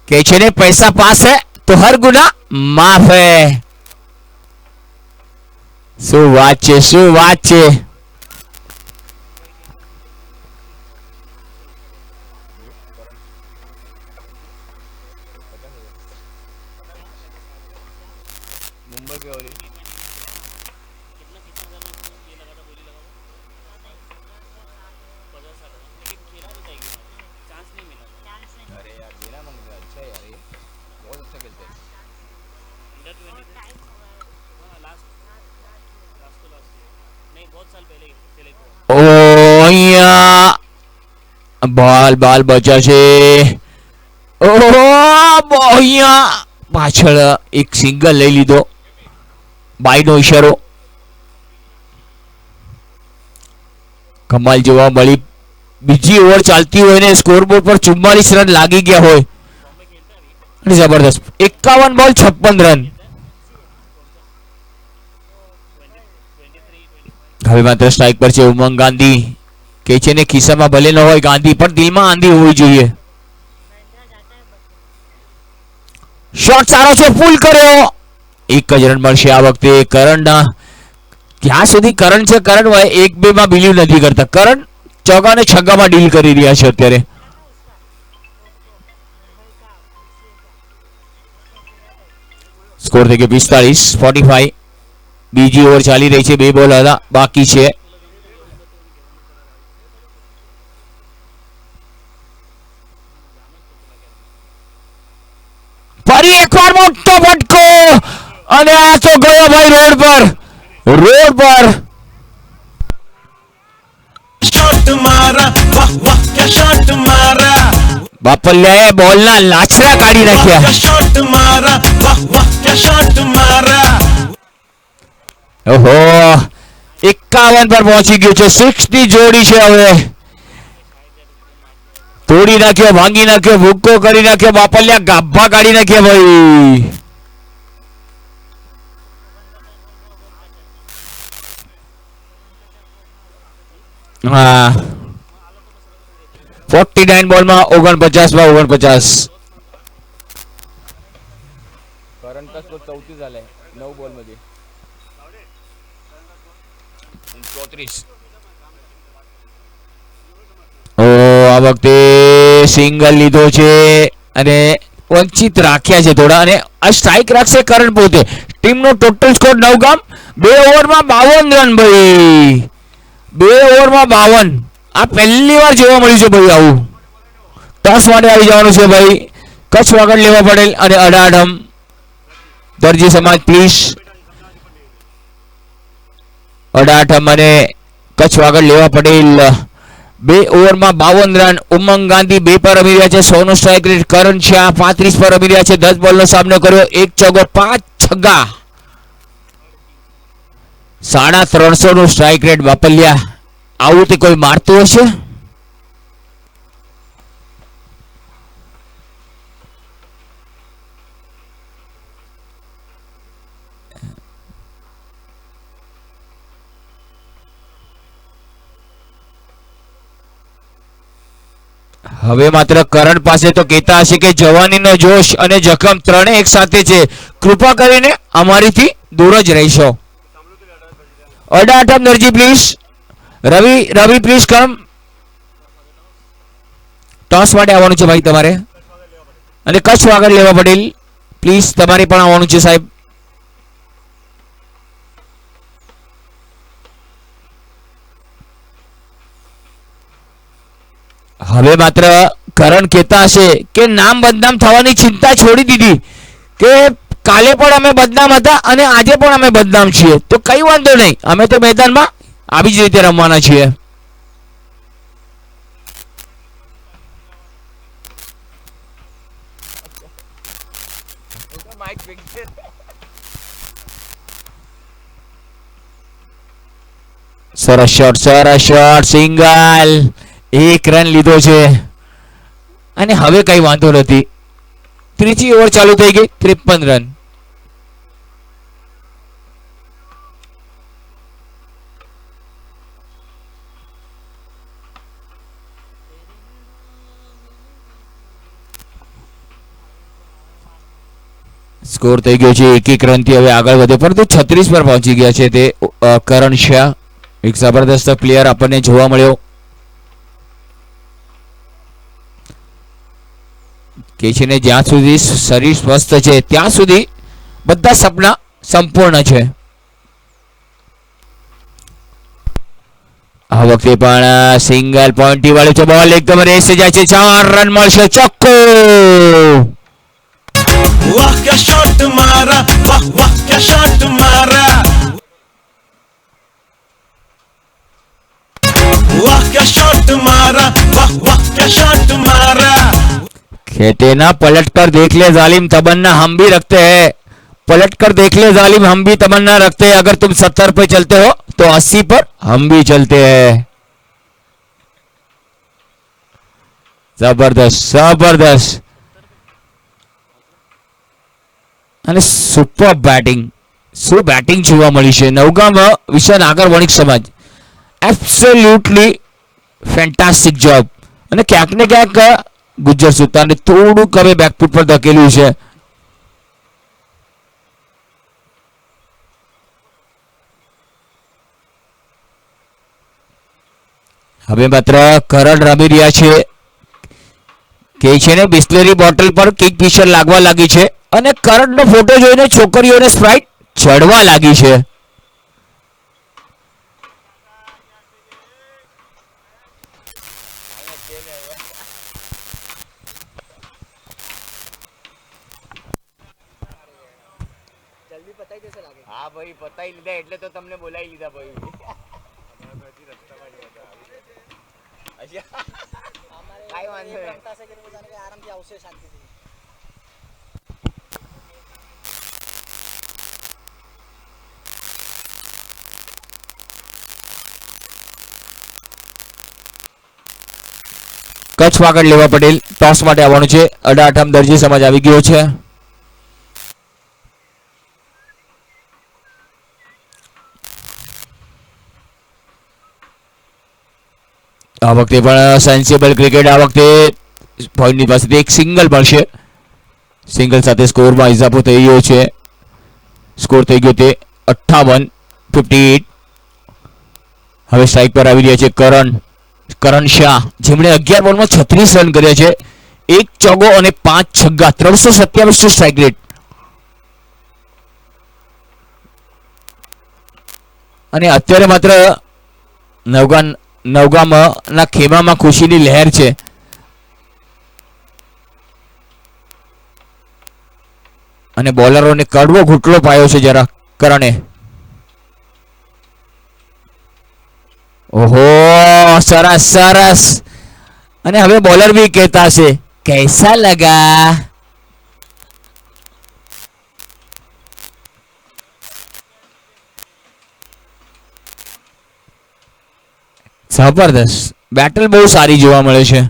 કે છે ને પૈસા પાસ હે તો હર ગુના માફ હે. શું વાત છે, શું વાત છે. मुंबई पे वाली कितना कितना करना ये लगा था बोली लगा 50-60 लेकिन खेला तो था चांस नहीं मिला. अरे यार देना मंगते अच्छा है यार, ये बहुत अच्छा खेलते हैं. अंडर 20 हाँ लास्ट तो लास्ट नहीं बहुत साल पहले खेले थे. ઓ અહીંયા બોલ બોલ બચ્યા છે. ઓ અહીંયા પાછળ એક સિંગલ લઈ લીધો. બાયનો ઈશારો કમાલ જોવા મળી. બીજી ઓવર ચાલતી હોય ને સ્કોરબોર્ડ પર 44 રન લાગી ગયા હોય અને જબરદસ્ત 51 બોલ 56 રન. હવે માત્ર સ્ટ્રાઇક પર છે ઉમંગ ગાંધી. કે છે ને ખિસ્સામાં ભલે ન હોય ગાંધી પણ દિલમાં આંધી હોવી જોઈએ. શોટ સારો છે, ફૂલ કર્યો. એક જ રન મળશે આ વખતે કરણના. ક્યાં સુધી કરણ છે, કરણ હોય 1-2 માં બિલીવ નથી કરતા. કરણ ચોગ્ગા અને છગ્ગામાં ડીલ કરી રહ્યા છે અત્યારે. સ્કોર થઈ ગયો 45. બીજી ઓવર ચાલી રહી છે, 2 બોલ બાકી છે. ફરી એકવાર મોટો ફટકો અને આ તો ગયો ભાઈ રોડ પર. शॉट मारा, वाह वाह क्या शॉट मारा. બાપલિયાએ બોલના લાછડા કાઢી वाह क्या નાખ્યા. शॉट मारा, वाह वाह क्या शॉट मारा. ઓહો 51 પર પહોંચી ગયું છે. 6 ની જોડી છે. હવે તોડી નાખ્યો, ભાંગી નાખ્યો, ભૂક્કો કરી નાખ્યો. બાપલિયા ગાભા કાઢી નાખ્યા ભાઈ. હા 49 બોલમાં 49 માં 49. करंट का स्कोर 34 झालाय 9 बॉल मध्ये. 34. ઓ આ વખતે સિંગલ લીધો છે અને વંચિત રાખ્યા છે થોડા. અને આ સ્ટ્રાઇક રાખશે કરણ પોતે. ટીમનો ટોટલ સ્કોર 9 ગામ. 2 ઓવરમાં 52 રન ભાઈ. 2 ઓવરમાં 52. આ પહેલી વાર જોવા મળ્યું છે ભાઈ આવું. ટસ માટે આવી જવાનું છે ભાઈ. કચ્છ વાગડ લેવા પડેલ અને અડાડમ દરજી સમાજ પ્લીઝ. અડાઠમ અને કચ્છ વાગડ લેવા પડેલ. 2 ઓવરમાં 52 રન. ઉમંગ ગાંધી 2 પર રમી રહ્યા છે. 100 નો સ્ટ્રાઇક રેટ. કરણ શાહ 35 પર રમી રહ્યા છે. 10 બોલનો સામનો કર્યો. 1 ચોગ્ગો 5 છગ્ગા. 350 નો સ્ટ્રાઇક રેટ. બાપલિયા આવું તે કોઈ મારતું હશે? હવે માત્ર કરણ પાસે તો કહેતા હશે કે જવાનીનો જોશ અને જખમ ત્રણે એક સાથે છે. કૃપા કરીને અમારીથી દૂર જ રહેશો. અડાઠમ Darji please. Ravi please come. Toss માટે આવવાનું છે ભાઈ તમારે. અને કચ્છ વાગડ લેવા પડેલ પ્લીઝ તમારે પણ આવવાનું છે સાહેબ. હવે માત્ર કરણ કહેતા હશે કે નામ બદનામ થવાની ચિંતા છોડી દીધી. કે કાલે પણ અમે બદનામ હતા અને આજે પણ અમે બદનામ છીએ. તો કઈ વાંધો નહીં, અમે તો મેદાનમાં આવી જ રીતે રમવાના છીએ. માઇક ફિક્સ. સરસ શોટ સિંગલ. 1 રન લીધો છે અને હવે કઈ વાંધો નથી. ત્રીજી ઓવર ચાલુ થઈ ગઈ. 53 રન. સ્કોર થઈ ગયો છે 1 રનથી હવે આગળ વધે, પરંતુ 36 પર પહોંચી ગયા છે તે કરણ શાહ. એક જબરદસ્ત પ્લેયર આપણને જોવા મળ્યો. કે છે ને જ્યાં સુધી શરીર સ્વસ્થ છે ત્યાં સુધી બધા સપના સંપૂર્ણ છે. આ વખતે પણ સિંગલ પોઈન્ટ વાળું છે બોલ. એકદમ રેસ જાય છે. 4 રન મળશે. ચોખ્ખો. वाह क्या शॉट मारा, वाह वाह क्या शॉट मारा, वाह क्या शॉट मारा, वाह वाह क्या शॉट मारा. कहते ना पलट कर देख ले जालिम तमन्ना हम भी रखते हैं. पलट कर देख ले जालिम हम भी तमन्ना रखते हैं. अगर तुम 70 पे चलते हो तो 80 पर हम भी चलते हैं. जबरदस्त. અને સુપર બેટિંગ. શું બેટિંગ જોવા મળી છે નવગામ વિશાલ આગળ વણિક સમાજ. Absolutely fantastic job. અને ક્યાંક ને ક્યાંક ગુજ્જર સુલતાને થોડુંક હવે બેકફૂટ પર ધકેલ્યું છે. હવે માત્ર કરણ રમી રહ્યા છે. કે છે ને બિસ્લેરી બોટલ પર કિંગફિશર લાગવા લાગી છે અને કરણનો ફોટો જોઈને છોકરીઓને સ્પ્રાઇટ ચડવા લાગી છે. હા ભાઈ પતાઈ લીધા એટલે તો તમને બોલાવી લીધા ભાઈ. અચ્છા કાઈ વાંધો નહીં. આરામથી આવશે શાંતિથી. કચ્છ વાગડ લેવા પટેલ ટોસ માટે આવવાનું છે. અડાઠમ દરજી સમાજ આવી ગયો છે. આ વખતે પણ સેન્સિબલ ક્રિકેટ. આ વખતે પોઈન્ટની પાસેથી એક સિંગલ મળશે. સિંગલ સાથે સ્કોરમાં ઇજાફો થઈ ગયો છે. સ્કોર થઈ ગયો તે 58. હવે સ્ટ્રાઇક પર આવી રહ્યા છે કરણ શાહ, જેમણે 11 બોલમાં 36 રન કર્યા છે. 1 ચોગ્ગો અને 5 છગ્ગા. 327 સ્ટ્રાઇક રેટ. અને અત્યારે માત્ર નવગામના ખેમામાં ખુશીની લહેર છે. અને બોલરોને કડવો ઘૂંટડો પાયો છે જરા કરણે. ઓહો સરસ. અને હવે બોલર भी कहता છે कैसा लगा. જબરદસ્ત. બેટલ બહુ સારી જોવા મળે છે.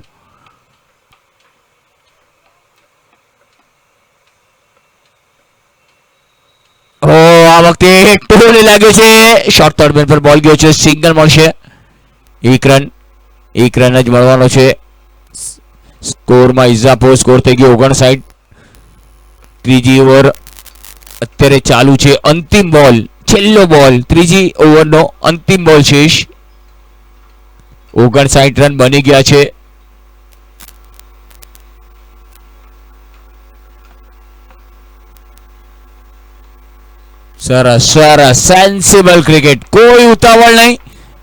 આ વખતે ટોલે લાગ્યો છે. શોર્ટ થર્ડ મેન પર બોલ ગયો છે. સિંગલ મળશે. 1 રન જ મળવાનો છે. સ્કોરમાં ઇજાફો. સ્કોર થઈ ગયો 59. ત્રીજી ઓવર અત્યારે ચાલુ છે. અંતિમ બોલ, છેલ્લો બોલ, ત્રીજી ઓવરનો અંતિમ બોલ શેષ. 59 રન બની ગયા છે. સરસ. Sensible cricket. કોઈ ઉતાવળ નહીં.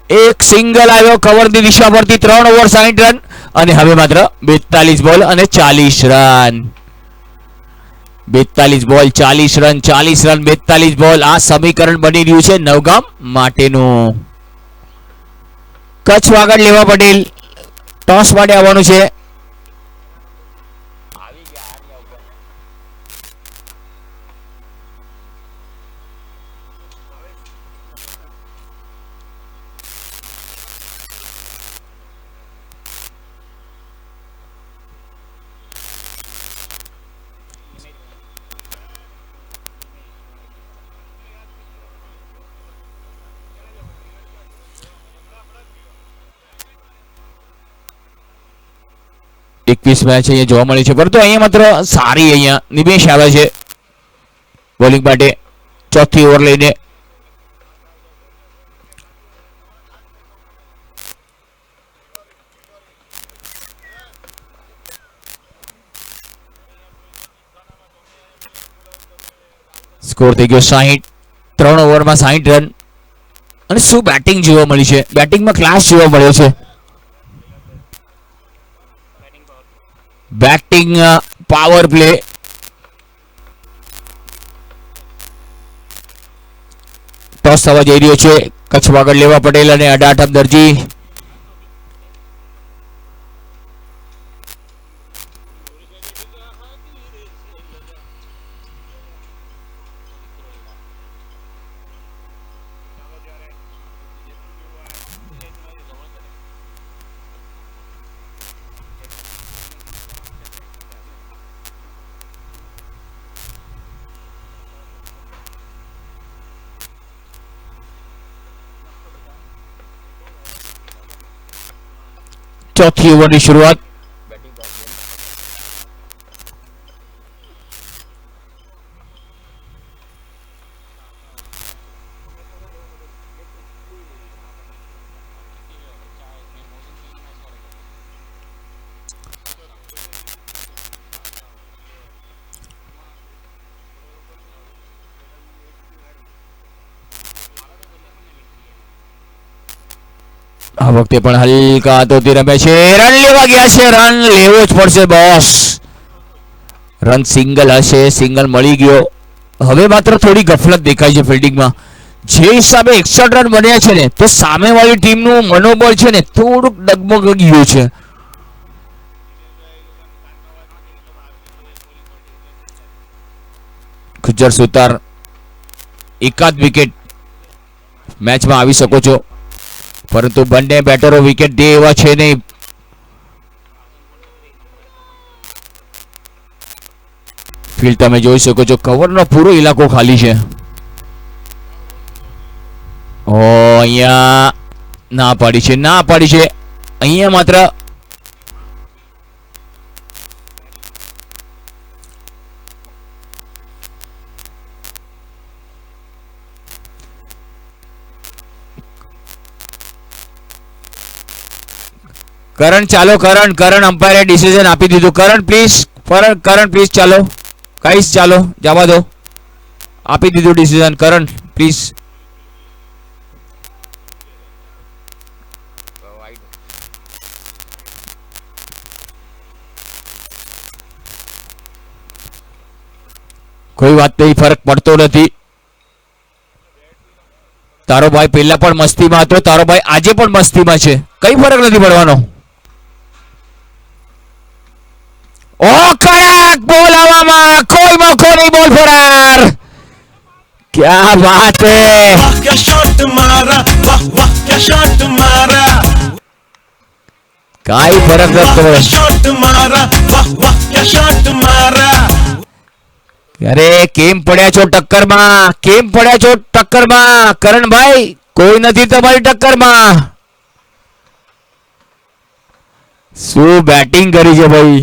એક સિંગલ આવ્યો કવરની દિશા પરથી. 3 ઓવર 60 રન અને હવે માત્ર 42 બોલ અને 40 રન. 42 બોલ 40 રન, 40 રન 42 બોલ. આ સમીકરણ બની રહ્યું છે નવગામ માટેનું. કચ્છ વાગડ લેવા પટેલ ટોસ માટે આવવાનું છે. આવી ગયા હાર્યા ઉપર. 21 મેચ અહીંયા જોવા મળી છે, પરંતુ અહીંયા માત્ર સારી અહીંયા નિમેશ આવે છે બોલિંગ માટે ચોથી ઓવર લઈને. સ્કોર થઈ ગયો 60. 3 ઓવરમાં 60 રન. અને શું બેટિંગ જોવા મળી છે, બેટિંગમાં ક્લાસ જોવા મળ્યો છે. Batting power play. ટોસ થવા જઈ રહ્યો છે. કચ્છ આગળ લેવા પટેલ અને અડાઠમ દરજી. ચોથી ઓવરની શરૂઆત. આ વખતે પણ હલકા હાથોથી રમે છે. રન લેવા ગયા છે. રન લેવો જ પડશે બોસ. રન સિંગલ હશે, સિંગલ મળી ગયો. હવે માત્ર થોડી ગફલત દેખાય છે ફિલ્ડિંગમાં. જે હિસાબે 61 રન બન્યા છે ને, તો સામેવાળી ટીમનું મનોબળ છે ને થોડુંક ડગમગી ગયું છે. ગુજ્જર સુતાર એકાદ વિકેટ મેચમાં આવી શકો છો, પરંતુ બંને બેટરો વિકેટ દે એવા છે નહીં. ફિલ્ડ તમે જોઈ શકો છો, કવરનો પૂરો ઇલાકો ખાલી છે. ઓ અહીંયા ના પાડી છે, ના પાડી છે. અહીંયા માત્ર કરણ ચાલો. કરણ અમ્પાયરે ડિસિઝન આપી દીધું. કરણ પ્લીઝ ચાલો. ગાઈસ ચાલો, જવા દો. આપી દીધું ડિસિઝન. Karan please. કોઈ વાત નહીં, ફરક પડતો નથી. તારો ભાઈ પહેલા પણ મસ્તીમાં હતો, તારો ભાઈ આજે પણ મસ્તીમાં છે. કઈ ફરક નથી પડવાનો. ઓ કડક બોલ હવામાં, કોઈ મોકો નહીં, બોલ ફરાર. क्या बात है. वाह क्या शॉट मारा, वाह वाह क्या शॉट मारा, કાઈ ફરક वाह નથી क्या પડતો. शॉट मारा, वाह वाह क्या शॉट मारा, અરે કેમ પડ્યા છો ટક્કરમાં, કેમ પડ્યા છો ટક્કરમાં કરણભાઈ? કોઈ નથી તમારી ટક્કરમાં. શું બેટિંગ કરી છે ભાઈ.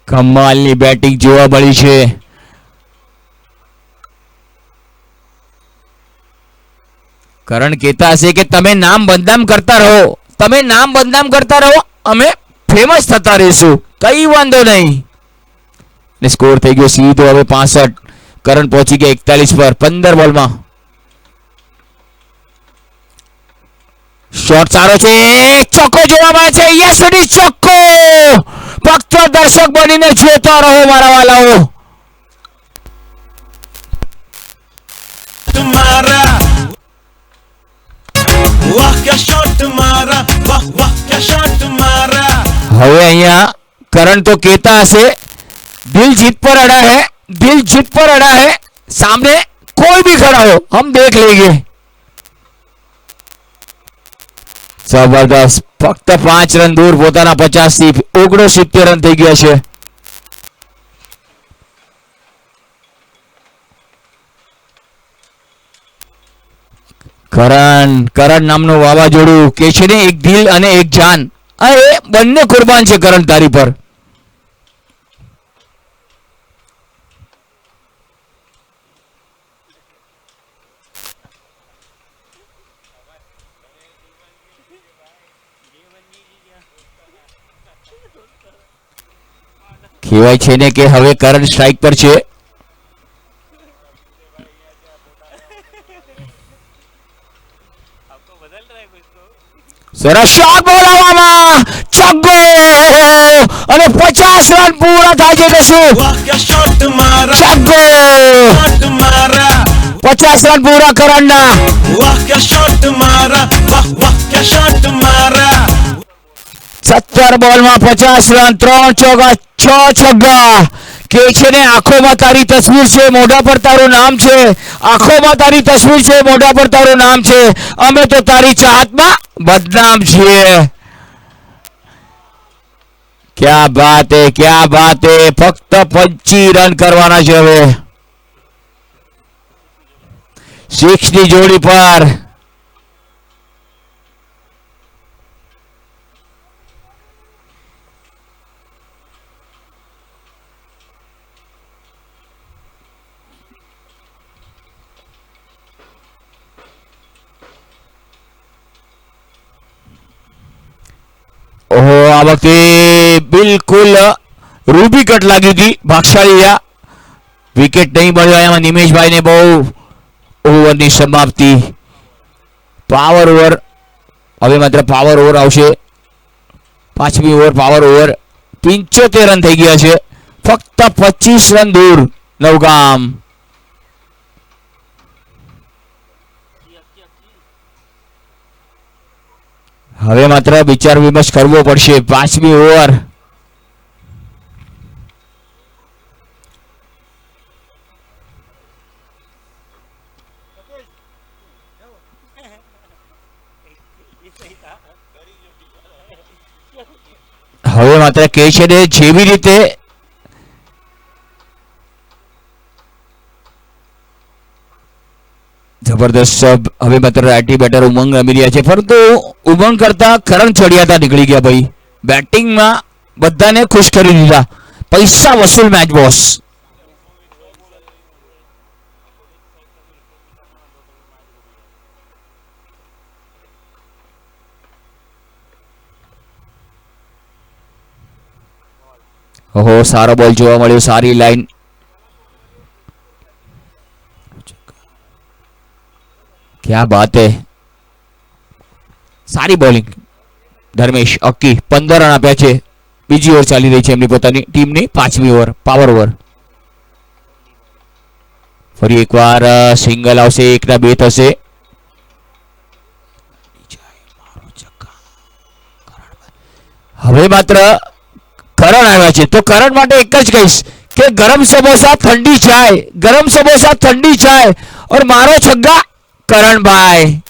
કમાલની બેટિંગ જોવા મળી છે. કરણ કહેતા હશે કે તમે નામ બદનામ કરતા રહો, તમે નામ બદનામ કરતા રહો, અમે ફેમસ થતા રહીશું, કઈ વાંધો નહીં. ને સ્કોર થઈ ગયો સીધો હવે 65. કરણ પહોંચી ગયા 41 પર 15 બોલમાં. શોટ સારો છે, ચોક્કો જોવા મળે છે. યસ ઇટ ઇઝ ચોક્કો. ફક્ત દર્શક બનીને જોતા રહો મારા વાલાઓ. मारा, वाह क्या शॉट मारा, वाह वाह क्या शॉट मारा, હવે અહીંયા करण तो कहता हसे दिल जीत पर अड़ा है, दिल जीत पर अड़ा है, सामने कोई भी खड़ा हो हम देख लेंगे. जबरदस्त. फक्त 5 रन दूर પોતાના 50 થી 69 રન થઈ ગયા છે. કરણ નામનું વાવાઝોડું કે છે ને એક દિલ અને એક જાન, આ એ બંને કુરબાન છે કરણ તારી પર. કહેવાય છે ને કે હવે કરણ સ્ટ્રાઇક પર છે. आपको बदल रहा है कुछ तो. સરસ શોટ બોલાવવામાં છગ્ગો અને 50 રન પૂરા થાય છે તો શું वाह क्या शॉट मारा છગ્ગો, शॉट मारा 50 રન પૂરા કરણના. वाह क्या शॉट मारा वाह वाह क्या शॉट मारा 17 બોલમાં 50 રન, 3 ચોકા 6 છગ્ગા. કે છે ને આંખોમાં તારી તસવીર છે, મોઢા પર તારું નામ છે. આંખોમાં તારી તસવીર છે, મોઢા પર તારું નામ છે. અમે તો તારી ચાહતમાં બદનામ છીએ. ક્યા બાત હે, ક્યા બાત હે. ફક્ત 25 રન કરવાના છે હવે 6 ની જોડી પર. ઓહો, આ વખતે બિલકુલ રૂબી કટ લાગી હતી. ભાગશાળી વિકેટ નહીં મળ્યો. એમાં નિમેશભાઈને બહુ ઓવરની સમાપ્તિ. પાવર ઓવર હવે માત્ર પાવર ઓવર આવશે. 5મી ઓવર પાવર ઓવર. 75 રન થઈ ગયા છે, ફક્ત 25 રન દૂર નવગામ. હવે માત્ર વિચાર વિમર્શ કરવો પડશે. 5મી ઓવર. હવે માત્ર કે છે ને જેવી રીતે જબરદસ્ત. હવે માત્ર રાઈટી બેટર ઉમંગ રમી રહ્યા છે, પરંતુ ઉમંગ કરતા કરણ ચડિયાતા નીકળી ગયા ભાઈ. બેટિંગમાં બધાને ખુશ કરી દીધા. પૈસા વસૂલ મેચ બોસ. ઓહો, સારો બોલ જોવા મળ્યો. સારી લાઈન. क्या बात है. સારી બોલિંગ. ધર્મેશ અક્કી 15 રન આપ્યા છે. બીજી ઓવર ચાલી રહી છે એમની પોતાની ટીમની. 5મી ઓવર પાવર ઓવર. ફરી એકવાર સિંગલ આવશે. 1 ના 2 થશે. હવે માત્ર કરણ આવ્યા છે, તો કરણ માટે એક જ કહીશ કે ગરમ સમોસા ઠંડી ચાય, ગરમ સમોસા ઠંડી ચાય. और મારો છગ્ગા કરણભાઈ.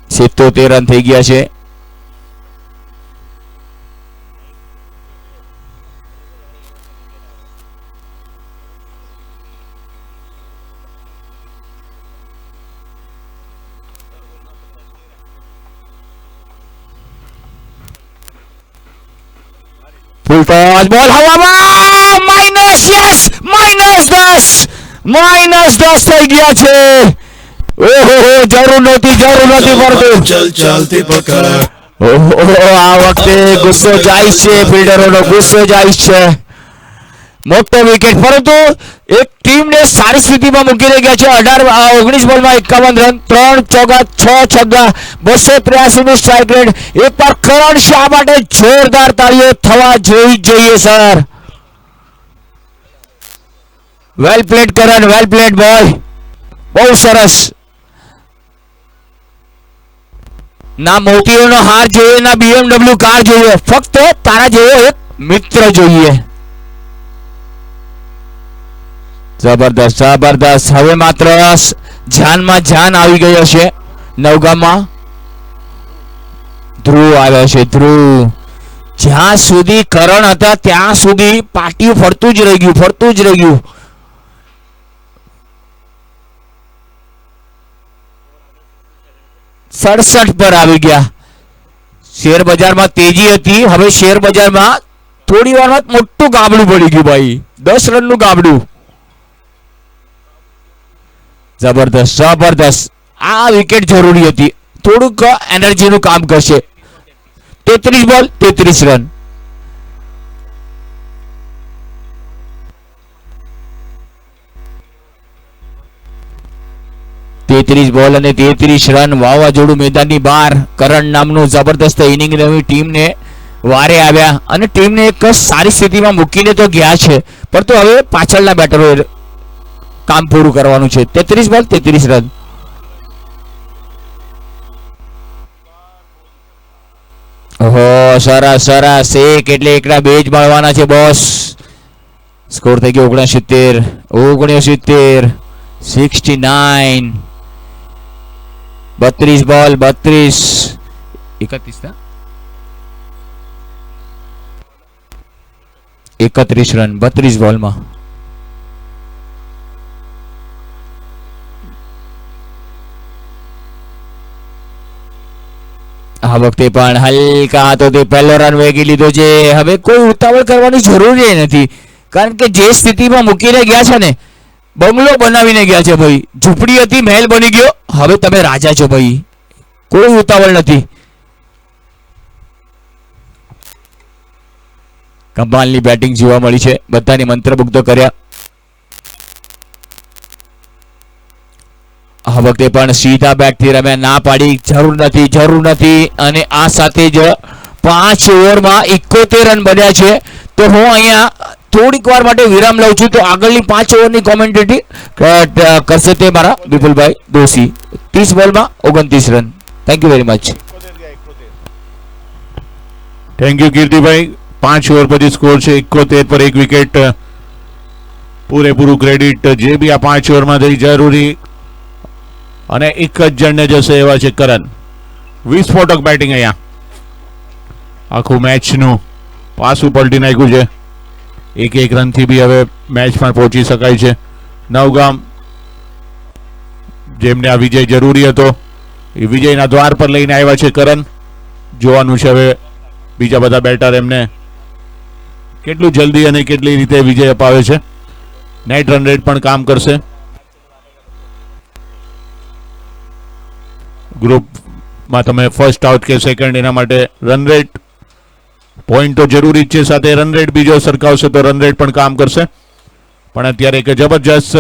સિત્તોતેર રન થઈ ગયા છે. ફૂલ ટોસ બોલ હવામાં. માઇનસ. યસ, -10 થઈ ગયા છે. ઓહો, જરૂર નહોતી પડતું. चल चलती पकड़ ઓહો, આ વખતે ગુસ્સો જાય છે. ફિલ્ડરોનો ગુસ્સો જાય છે. મોટો વિકેટ, પરંતુ એક ટીમને સારી સ્થિતિમાં મૂકી ગયા છે. 19 બોલમાં 51 રન, 3 ચોકા 6 છગ્ગા, 283 નું સ્ટ્રાઇક રેટ. એક વાર કરણ શાહ માટે જોરદાર તાળીઓ થવા જોઈએ સર. વેલ પ્લેડ કરણ, વેલ પ્લેડ બોય. બહુ સરસ. ના મોતીઓનો હાર જોઈએ, ના BMW કાર જોઈએ, ફક્ત તારા જેવો એક મિત્ર જોઈએ. જબરદસ્ત. હવે માત્ર જાનમાં જાન આવી ગયો છે નવગામમાં. ધ્રુવ આવ્યો છે. ધ્રુવ જ્યાં સુધી કરણ હતા ત્યાં સુધી પાટિયું ફરતું જ રહી ગયું, ફરતું જ રહી ગયું. સડસઠ પર આવી ગયા. શેર બજારમાં તેજી હતી, હવે શેર બજારમાં થોડી વારમાં મોટું ગાબડું પડી ગયું ભાઈ. 10 રનનું ગાબડું. જબરદસ્ત જબરદસ્ત. આ વિકેટ જરૂરી હતી, થોડુંક એનર્જીનું કામ કરશે. 33 બોલ 33 રન. બોલ અને 33 રન. વાવાઝોડું મેદાનની બહાર. કરણ નામનું જબરદસ્ત ઇનિંગ રમી ટીમને વારે આવ્યા અને ટીમને એક સારી સ્થિતિમાં મૂકીને તો ગયા છે, પરંતુ હવે પાછળના બેટરોએ કામ પૂરું કરવાનું છે. 33 બોલ 33 રન. ઓહો, સરસ સરસ. એક એટલે એકના 2 જ મળવાના છે બોસ. સ્કોર થઈ ગયો 69 69. 32 બોલ 32 31 રન 32 બોલમાં. આ વખતે પણ હલકા હાથોથી પહેલો રન વેગી લીધો છે. હવે કોઈ ઉતાવળ કરવાની જરૂર નથી, કારણ કે જે સ્થિતિમાં મૂકીને ગયા છે ને, બંગલો બનાવીને ગયા છે ભાઈ. ઝૂંપડી હતી, મહેલ બની ગયો. હવે તમે રાજા છો ભાઈ, કોઈ ઉતાવળ નથી. કમાલની બેટિંગ જોવા મળી છે, બધાની મંત્રમુગ્ધ કર્યા. આ વખતે પણ સીધા બેટથી રમ્યા, ના પાડી, જરૂર નથી. અને આ સાથે જ 5 ઓવરમાં 71 રન બન્યા છે. તો હું અહીંયા થોડીક વાર માટે વિરામ લઉં છું. તો આગળની 5 ઓવરની કોમેન્ટેટી કરશે તે મારા વિપુલભાઈ દોશી. 30 બોલમાં 29 run. Thank you very much. Thank you Kirtibhai. 5 over પછી સ્કોર છે 71 પર 1 વિકેટ. પૂરેપૂરું ક્રેડિટ જે બી આ 5 ઓવરમાં થઈ જરૂરી, અને એક જ જણને જશે એવા છે કરણ. વિસ્ફોટક બેટિંગ અહીંયા. આખું મેચનું પાસું પલટી નાખ્યું છે. 1 રનથી બી હવે મેચમાં પહોંચી શકાય છે. નવગામ જેમને આ વિજય જરૂરી હતો, એ વિજયના દ્વાર પર લઈને આવ્યા છે કરણ. જોવાનું છે હવે બીજા બધા બેટર એમને કેટલું જલ્દી અને કેટલી રીતે વિજય અપાવે છે. નેટ રન રેટ પણ કામ કરશે. ગ્રુપમાં તમે ફર્સ્ટ આઉટ કે સેકન્ડ, એના માટે રન રેટ પોઈન્ટ તો જરૂરી જ છે, સાથે રન રેટ બીજો સરખાવશે તો રન રેટ પણ કામ કરશે. પણ અત્યારે એક જબરજસ્ત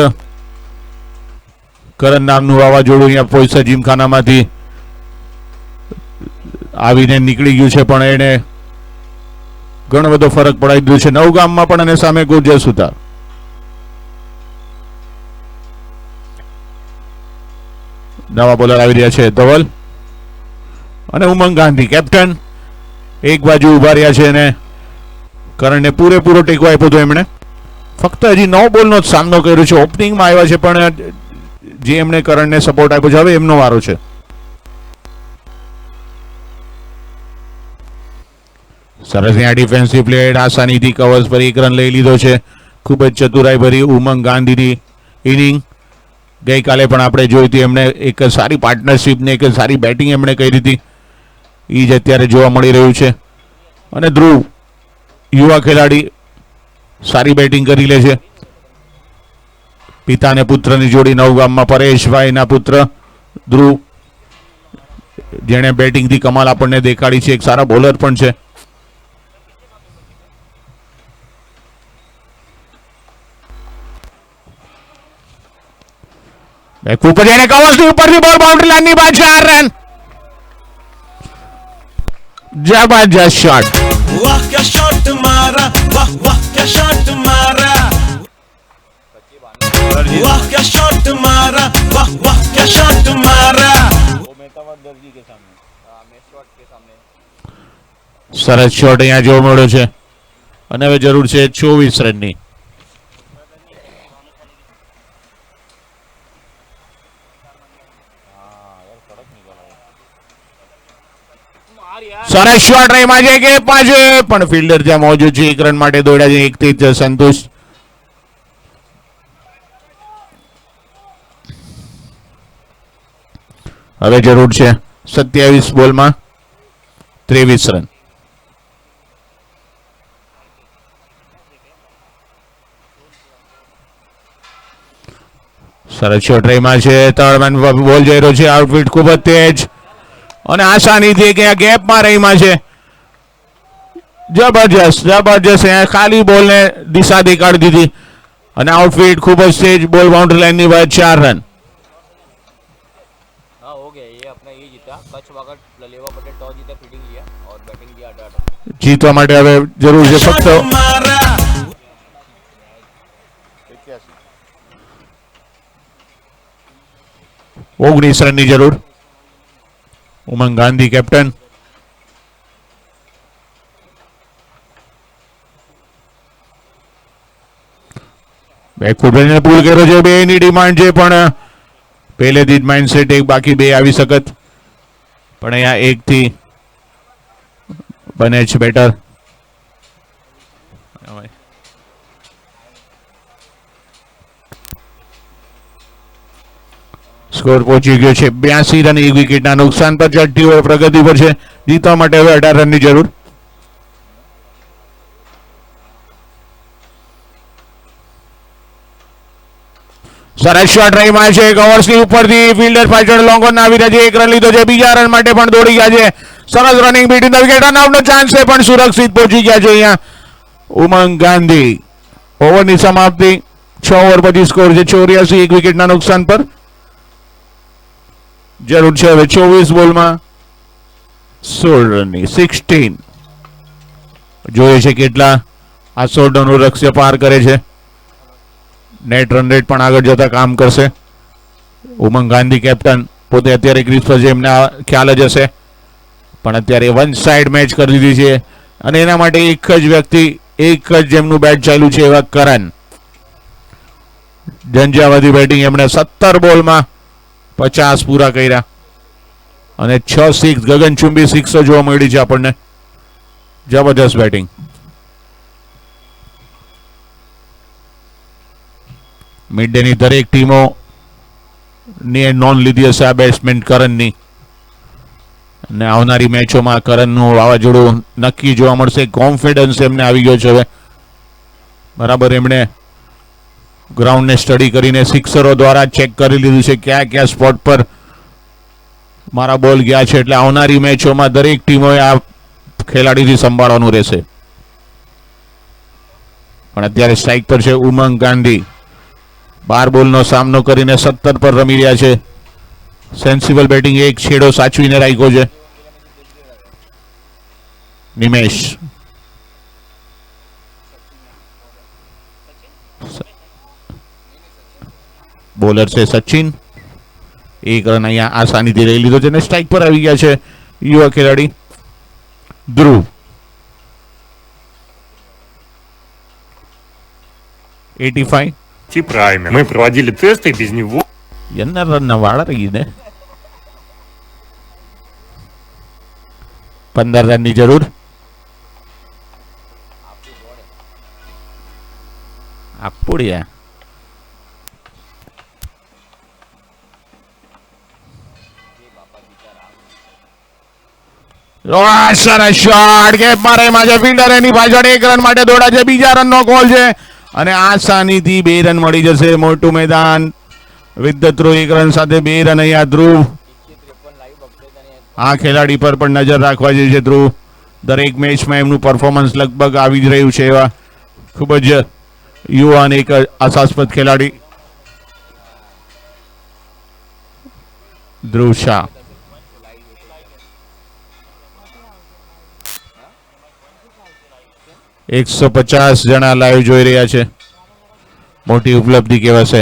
કરણ નામનું વાવાઝોડું અહીંયા પોઈસા જીમખાનામાંથી આવીને નીકળી ગયું છે, પણ એને ઘણો બધો ફરક પડાવી દીધો છે. નવગામમાં પણ અને સામે ગુર્જર સુતાર. નવા બોલર આવી રહ્યા છે ધવલ અને ઉમંગ ગાંધી, કેપ્ટન. એક બાજુ ઉભા રહ્યા છે અને કરણને પૂરેપૂરો ટેકો આપ્યો હતો એમણે. ફક્ત હજી 9 બોલનો જ સામનો કર્યો છે. ઓપનિંગમાં આવ્યા છે, પણ જે એમણે કરણને સપોર્ટ આપ્યો છે, હવે એમનો વારો છે. સરસ અહીંયા ડિફેન્સિવ પ્લેયર આસાનીથી કવર્સ પર 1 રન લઈ લીધો છે. ખૂબ જ ચતુરાઈ ભરી ઉમંગ ગાંધીની ઇનિંગ ગઈકાલે પણ આપણે જોઈ હતી. એમણે એક સારી પાર્ટનરશિપ ને એક સારી બેટિંગ એમણે કરી હતી. એ જ અત્યારે જોવા મળી રહ્યું છે. અને ધ્રુવ યુવા ખેલાડી સારી બેટિંગ કરી લે છે. પિતા અને પુત્રની જોડી નવગામમાં પરેશભાઈના પુત્ર ધ્રુવ, જેણે બેટિંગથી કમાલ આપણને દેખાડી છે. એક સારા બોલર પણ છે. ઉપર જઈને કવર્સની ઉપરથી બોલ બાઉન્ડ્રી લાઈનની બહાર 4 રન. જબરજસ્ત શોટ. वाह क्या शॉट मारा, वाह वाह क्या शॉट मारा, वाह क्या शॉट मारा, वाह वाह क्या शॉट मारा. સરસ શોટ અહીંયા જોવા મળ્યો છે. અને હવે જરૂર છે 24 રનની. સરસ શોટ રહીમાં છે કે પાછે પણ ફિલ્ડર ત્યાં મોજૂદ છે. 1 રન માટે દોડ્યા છે. 1 થી જ સંતોષ. હવે જરૂર છે 27 બોલમાં 23 રન. સરસ શોટ રહીમાં છે. 3rd મેન બોલ જઈ રહ્યો છે. આઉટફિટ ખૂબ જ તેજ અને આસાનીથી કે ગેપમાં રહીમાં છે. જબરજસ્ત જબરજસ્ત. ખાલી બોલને દિશા દેખાડી દીધી અને આઉટફિટ ખૂબ જ તેજ. બોલ બાઉન્ડ્રી લાઈનની બહાર. 4 રન. हाँ हो गया ये अपना ये जीता कच्छ वाकर लेवा पटेल टॉस जीता फील्डिंग लिया और बैटिंग किया 18 જીતવા માટે હવે જરૂર છે शॉट ફક્ત मारा 19 રનની જરૂર. ઉમંગ ગાંધી કેપ્ટન. બેકફૂટ લઈને પુલ કર્યો છે. 2 ની ડિમાન્ડ છે પણ પહેલેથી જ માઇન્ડસેટ એક બાકી 2 આવી શકત પણ અહીંયા 1 થી બને છે બેટર. સ્કોર પહોંચી ગયો છે 82 રન. 1 વિકેટના નુકસાન પર. 6 ઓવર પ્રગતિ પર છે. જીતવા માટે હવે 18 રનની જરૂર. સરસ શોટ રહીમાં છે. કવર્સની ઉપરથી ફિલ્ડર પાછળ લોંગ ઓન આવી રહ્યા છે. 1 રન લીધો છે. બીજા રન માટે પણ દોડી ગયા છે. સરસ running between the wicket. Run આઉટનો ચાન્સ છે પણ સુરક્ષિત પહોંચી ગયા છે અહીંયા ઉમંગ ગાંધી. ઓવરની સમાપ્તિ 6 ઓવર પછી સ્કોર છે 84. 1 વિકેટના નુકસાન પર. જરૂર છે હવે 24 બોલમાં 16 રનની. 16 જોઈએ છે કેટલા આ 16 રનનું લક્ષ્ય પાર કરે છે. નેટ રન રેટ પણ આગળ જતા કામ કરશે. ઉમંગ ગાંધી કેપ્ટન પોતે અત્યારે ક્રિસ પર છે. એમને આ ખ્યાલ જ હશે પણ અત્યારે 1 સાઇડ મેચ કરી દીધી છે અને એના માટે એક જ વ્યક્તિ એક જ જેમનું બેટ ચાલ્યું છે એવા કરણ. ઝંઝાવાદી બેટિંગ. એમણે 17 બોલમાં 50 પૂરા કર્યા અને 6 સિક્સ ગગનચુંબી સિક્સો જોવા મળી છે આપણને. જબરદસ્ત બેટિંગ. મિડ ડેની દરેક ટીમો ની નોંધ લીધી હશે આ બેટ્સમેન કરણની અને આવનારી મેચોમાં કરણનું વાવાઝોડું નક્કી જોવા મળશે. કોન્ફિડન્સ એમને આવી ગયો છે હવે બરાબર. એમણે ગ્રાઉન્ડને સ્ટડી કરીને સિક્સરો દ્વારા ચેક કરી લીધું છે કયા કયા સ્પોટ પર મારા બોલ ગયા છે. એટલે આવનારી મેચોમાં દરેક ટીમોએ આ ખેલાડીથી સંભાળવાનું રહેશે. પણ અત્યારે સ્ટ્રાઇક પર છે ઉમંગ ગાંધી. 12 બોલનો સામનો કરીને 17 પર રમી રહ્યા છે. Sensible batting. 1 છેડો સાચવીને રાખ્યો છે નિમેશ. બોલર છે સચિન. 1 રન અહીંયા આસાનીથી લઈ લીધો છે અને સ્ટ્રાઇક પર આવી ગયા છે યુવા ખેલાડી ધ્રુવ. 85. Правильно. Мы проводили тесты без него. એના રનના વાળા રહીને 15 રનની જરૂર. આપુડિયા. સરસ શોટ. ગેપમાં રહીમાં છે ફિલ્ડર. એની પાછળ 1 રન માટે દોડા છે. બીજા રનનો કોલ છે અને આસાનીથી 2 રન મળી જશે. મોટું મેદાન વિદ્યુત થ્રુ 1 રન સાથે 2 રન અહીંયા ધ્રુવ. આ ખેલાડી પર પણ નજર રાખવા જેવી છે ધ્રુવ. દરેક મેચમાં એમનું પરફોર્મન્સ લગભગ આવી જ રહ્યું છે એવા ખૂબ જ યુવા અને એક આશાસ્પદ ખેલાડી ધ્રુવ શાહ. એકસો 50 જણા લાઈવ જોઈ રહ્યા છે. મોટી ઉપલબ્ધિ કહેવાશે.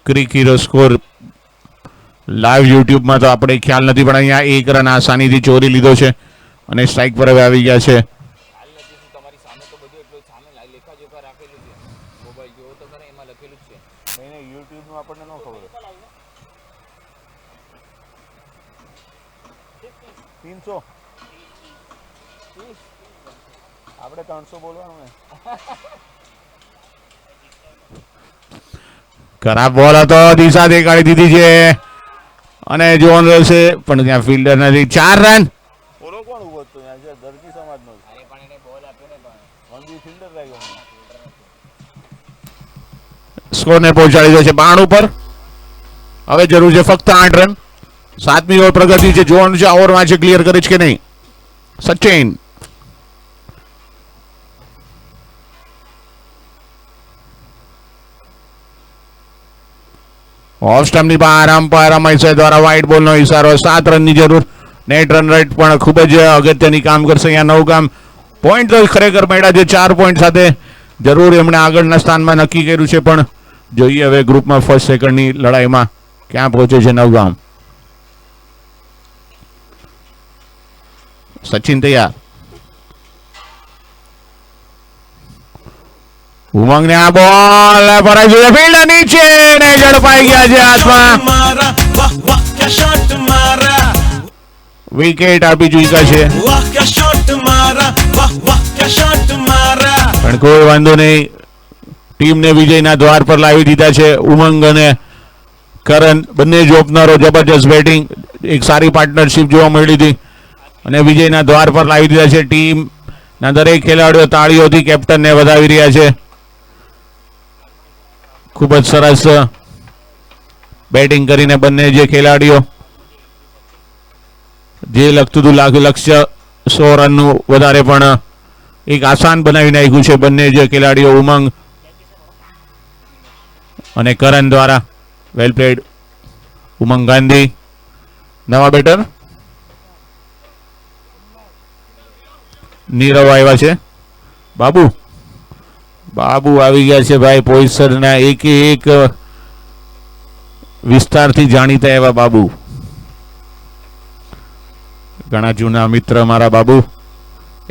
ક્રિક હીરો સ્કોર લાઈવ યુટ્યુબમાં તો આપણે ખ્યાલ નથી પણ અહીંયા 1 રન આસાનીથી ચોરી લીધો છે અને સ્ટ્રાઇક પર હવે આવી ગયા છે. તમારી સામે તો બધું એટલું સામે લેખા જોખા રાખેલું છે. મોબાઈલ જોવો તો ખરા એમાં લખેલું જ છે. યુટ્યુબમાં આપણને ન ખબર. આપણે 300 બોલવાનું ને. ખરાબ બોલ હતો, દિશા દેખાડી દીધી છે અને જોન રહેશે પણ ત્યાં ફિલ્ડર નથી. 4 રન. ઓલો કોણ ઉભો હતો ત્યાં છે દરજી સમાજનો અરે પણ એને બોલ આપ્યો ને પણ વનજી ફિલ્ડર લાગ્યો મને. સ્કોરને પહોંચાડી દે છે 92 પર. હવે જરૂર છે ફક્ત 8 રન. 7મી ઓવર પ્રગતિ છે, જોવાનું છે આ ઓવરમાં છે ક્લિયર કરે છે કે નહીં. સચિન ઓફ સ્ટમ્પની બહાર અમ્પાયર અમય દ્વારા વ્હાઇટ બોલનો ઇશારો. 7 રનની જરૂર. નેટ રન રેટ પણ ખૂબ જ અગત્યની કામ કરશે અહીંયા. 9 ગામ પોઈન્ટ તો ખરેખર મળ્યા છે. 4 પોઈન્ટ સાથે જરૂર એમણે આગળના સ્થાનમાં નક્કી કર્યું છે, પણ જોઈએ હવે ગ્રુપમાં ફર્સ્ટ સેકન્ડની લડાઈમાં ક્યાં પહોંચે છે 9 ગામ. સચિન તૈયાર. ઉમંગને આ બોલ ભરાઈ જોઈએ ફિલ્ડ નીચે ને ઝડપાઈ ગયા છે હાથમાં. मारा वाह वाह क्या शॉट मारा વિકેટ આપી ચૂક્યા છે, वाह क्या शॉट मारा वाह वाह क्या शॉट मारा પણ કોઈ વાંધો નહીં. ટીમને વિજયના દ્વાર પર લાવી દીધા છે. ઉમંગ અને કરણ બંને જ ઓપનરો જબરજસ્ત બેટિંગ, એક સારી પાર્ટનરશિપ જોવા મળી હતી અને વિજયના દ્વાર પર લાવી દીધા છે. ટીમના દરેક ખેલાડીઓ તાળીઓથી કેપ્ટનને વધાવી રહ્યા છે. ખૂબ જ સરસ બેટિંગ કરીને બંને જે ખેલાડીઓ જે લગતું હતું લક્ષ્ય 100 રનનું વધારે પણ એક આસાન બનાવી નાખ્યું છે બંને જે ખેલાડીઓ ઉમંગ અને કરણ દ્વારા. વેલ પ્લેડ ઉમંગ ગાંધી. નવા બેટર નીરવ આવ્યા છે. બાબુ આવી ગયા છે ભાઈ. પોઈસરના એક વિસ્તારથી જાણીતા એવા બાબુ, ઘણા જૂના મિત્ર મારા બાબુ.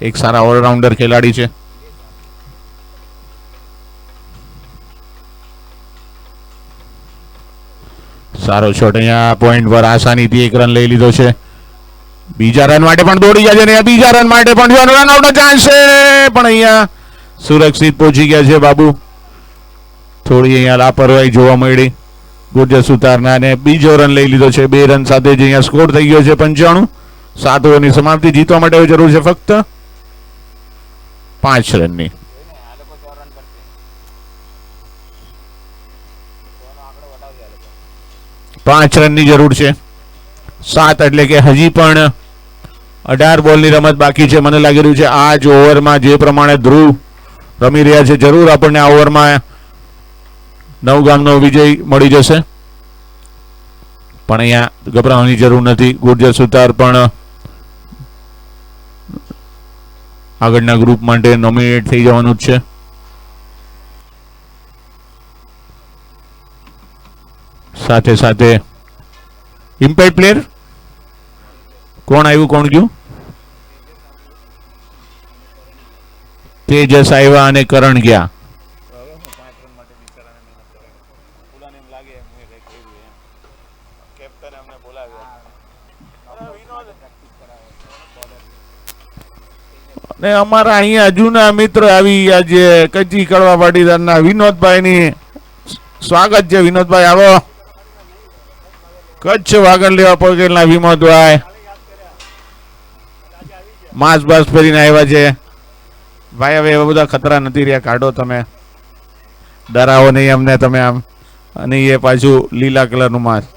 એક સારા ઓલરાઉન્ડર ખેલાડી છે. સારો શોટ અહીંયા પોઈન્ટ પર આસાનીથી 1 રન લઈ લીધો છે. બીજા રન માટે પણ દોડી જાય છે. બીજા રન માટે પણ રન આઉટનો ચાન્સ છે, પણ અહીંયા સુરક્ષિત પહોંચી ગયા છે બાબુ. થોડી અહીંયા લાપરવાહી જોવા મળી ગુર્જર સુતારના અને બીજો રન લઈ લીધો છે. 2 રન સાથે જ અહીંયા સ્કોર થઈ ગયો છે 95. 7 ઓવરની સમાપ્તિ. જીતવા માટે જરૂર છે ફક્ત 5 રનની. આ લોકો 100 રન કરશે. 100 નો આંકડો વટાવશે આ લોકો. 5 રનની જરૂર છે. 7 એટલે કે હજી પણ 18 બોલની રમત બાકી છે. મને લાગી રહ્યું છે આ જ ઓવરમાં જે પ્રમાણે ધ્રુવ રમી રહ્યા છે જરૂર આપણને આ ઓવરમાં 9 ગામનો વિજય મળી જશે, પણ અહીંયા ગભરાવાની જરૂર નથી. ગુર્જર સુતાર પણ આગળના ગ્રુપ માટે નોમિનેટ થઈ જવાનું જ છે. સાથે સાથે ઇમ્પેક્ટ પ્લેયર કોણ આવ્યું કોણ ગયું? તેજસ આવ્યા અને કરણ ગયા. કેપ્ટન અમને બોલાવ્યા. અરે વિનોદ ને અમારા અહીંયા જૂના મિત્ર આવી ગયા છે કચ્છી કડવા પાટીદારના વિનોદભાઈની સ્વાગત છે. વિનોદભાઈ આવો. કચ્છ વાગડ લેવા પગેલના વિનોદભાઈ માસ્ક બાસ પહેરીને આવ્યા છે. ભાઈ હવે એવા બધા ખતરા નથી રહ્યા, કાઢો તમે, ડરાવો નહીં અમને તમે આમ. અને એ પાછું લીલા કલરનું માસ્ક.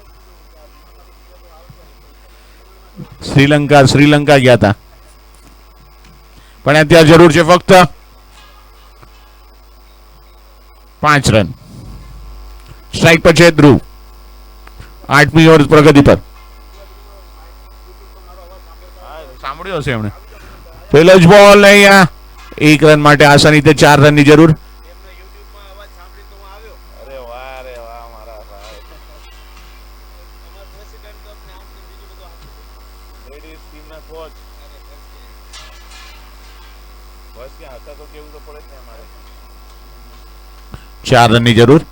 શ્રીલંકા ગયા હતા, પણ અત્યારે જરૂર છે ફક્ત 5 રન. સ્ટ્રાઇક પર છે ધ્રુવ. 8મી ઓવર પ્રગતિ પર. સાંભળ્યો હશે એમણે. પેલો જ બોલ અહીંયા 1 રન માટે આસાનીથી 4 રનની જરૂર. અરે વાહ મારા ભાઈ. લેડીઝ ટીમના કોચ બસ ક્યાં હતા તો કેવું તો પડે જ ને અમારે. 4 રનની જરૂર.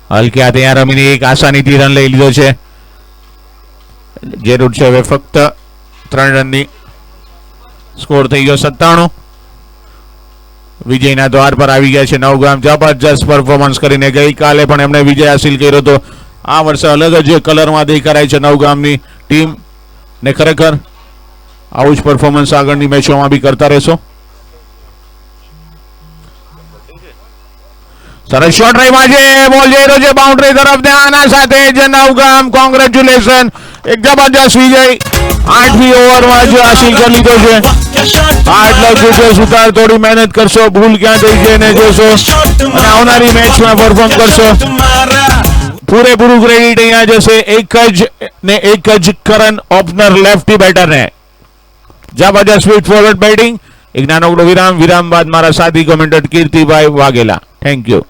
હલક્યા ત્યાં રમીને એક આસાનીથી રન લઈ લીધો છે. જરૂર છે હવે ફક્ત 3 રનની સ્કોર થઈ ગયો 97. વિજયના દ્વાર પર આવી ગયા છે નવગામ. જબરજસ્ત પરફોર્મન્સ કરીને ગઈકાલે પણ એમણે વિજય હાસિલ કર્યો હતો. આ વર્ષે અલગ જ કલરમાં દેખાય છે નવગામની ટીમ ને ખરેખર આવું જ પરફોર્મન્સ આગળની મેચોમાં બી કરતા રહેશો. સરસ શોર્ટ ડ્રાઈવમાં છે, બોલ જઈ રહ્યો છે બાઉન્ડ્રી તરફ ને આના સાથે જ નવગામ કોંગ્રેચ્યુલેશન, એક જબરજસ્ત વિજય 8મી ઓવરમાં જ હાસિલ કરી લીધો છે. આટલા ગુજે સુતાર થોડી મહેનત કરશો, ભૂલ ક્યાં થઈ છે એને જોશો અને આવનારી મેચમાં પરફોર્મ કરશો. પૂરેપૂરું ક્રેડિટ અહીંયા જશે એક જ કરન ઓપનર લેફ્ટી બેટરને. જબરજસ્ત સ્વીટ ફોરવર્ડ બેટિંગ. એક નાનકડો વિરામ બાદ મારા સાથી કોમેન્ટર કીર્તિભાઈ વાઘેલા. Thank you.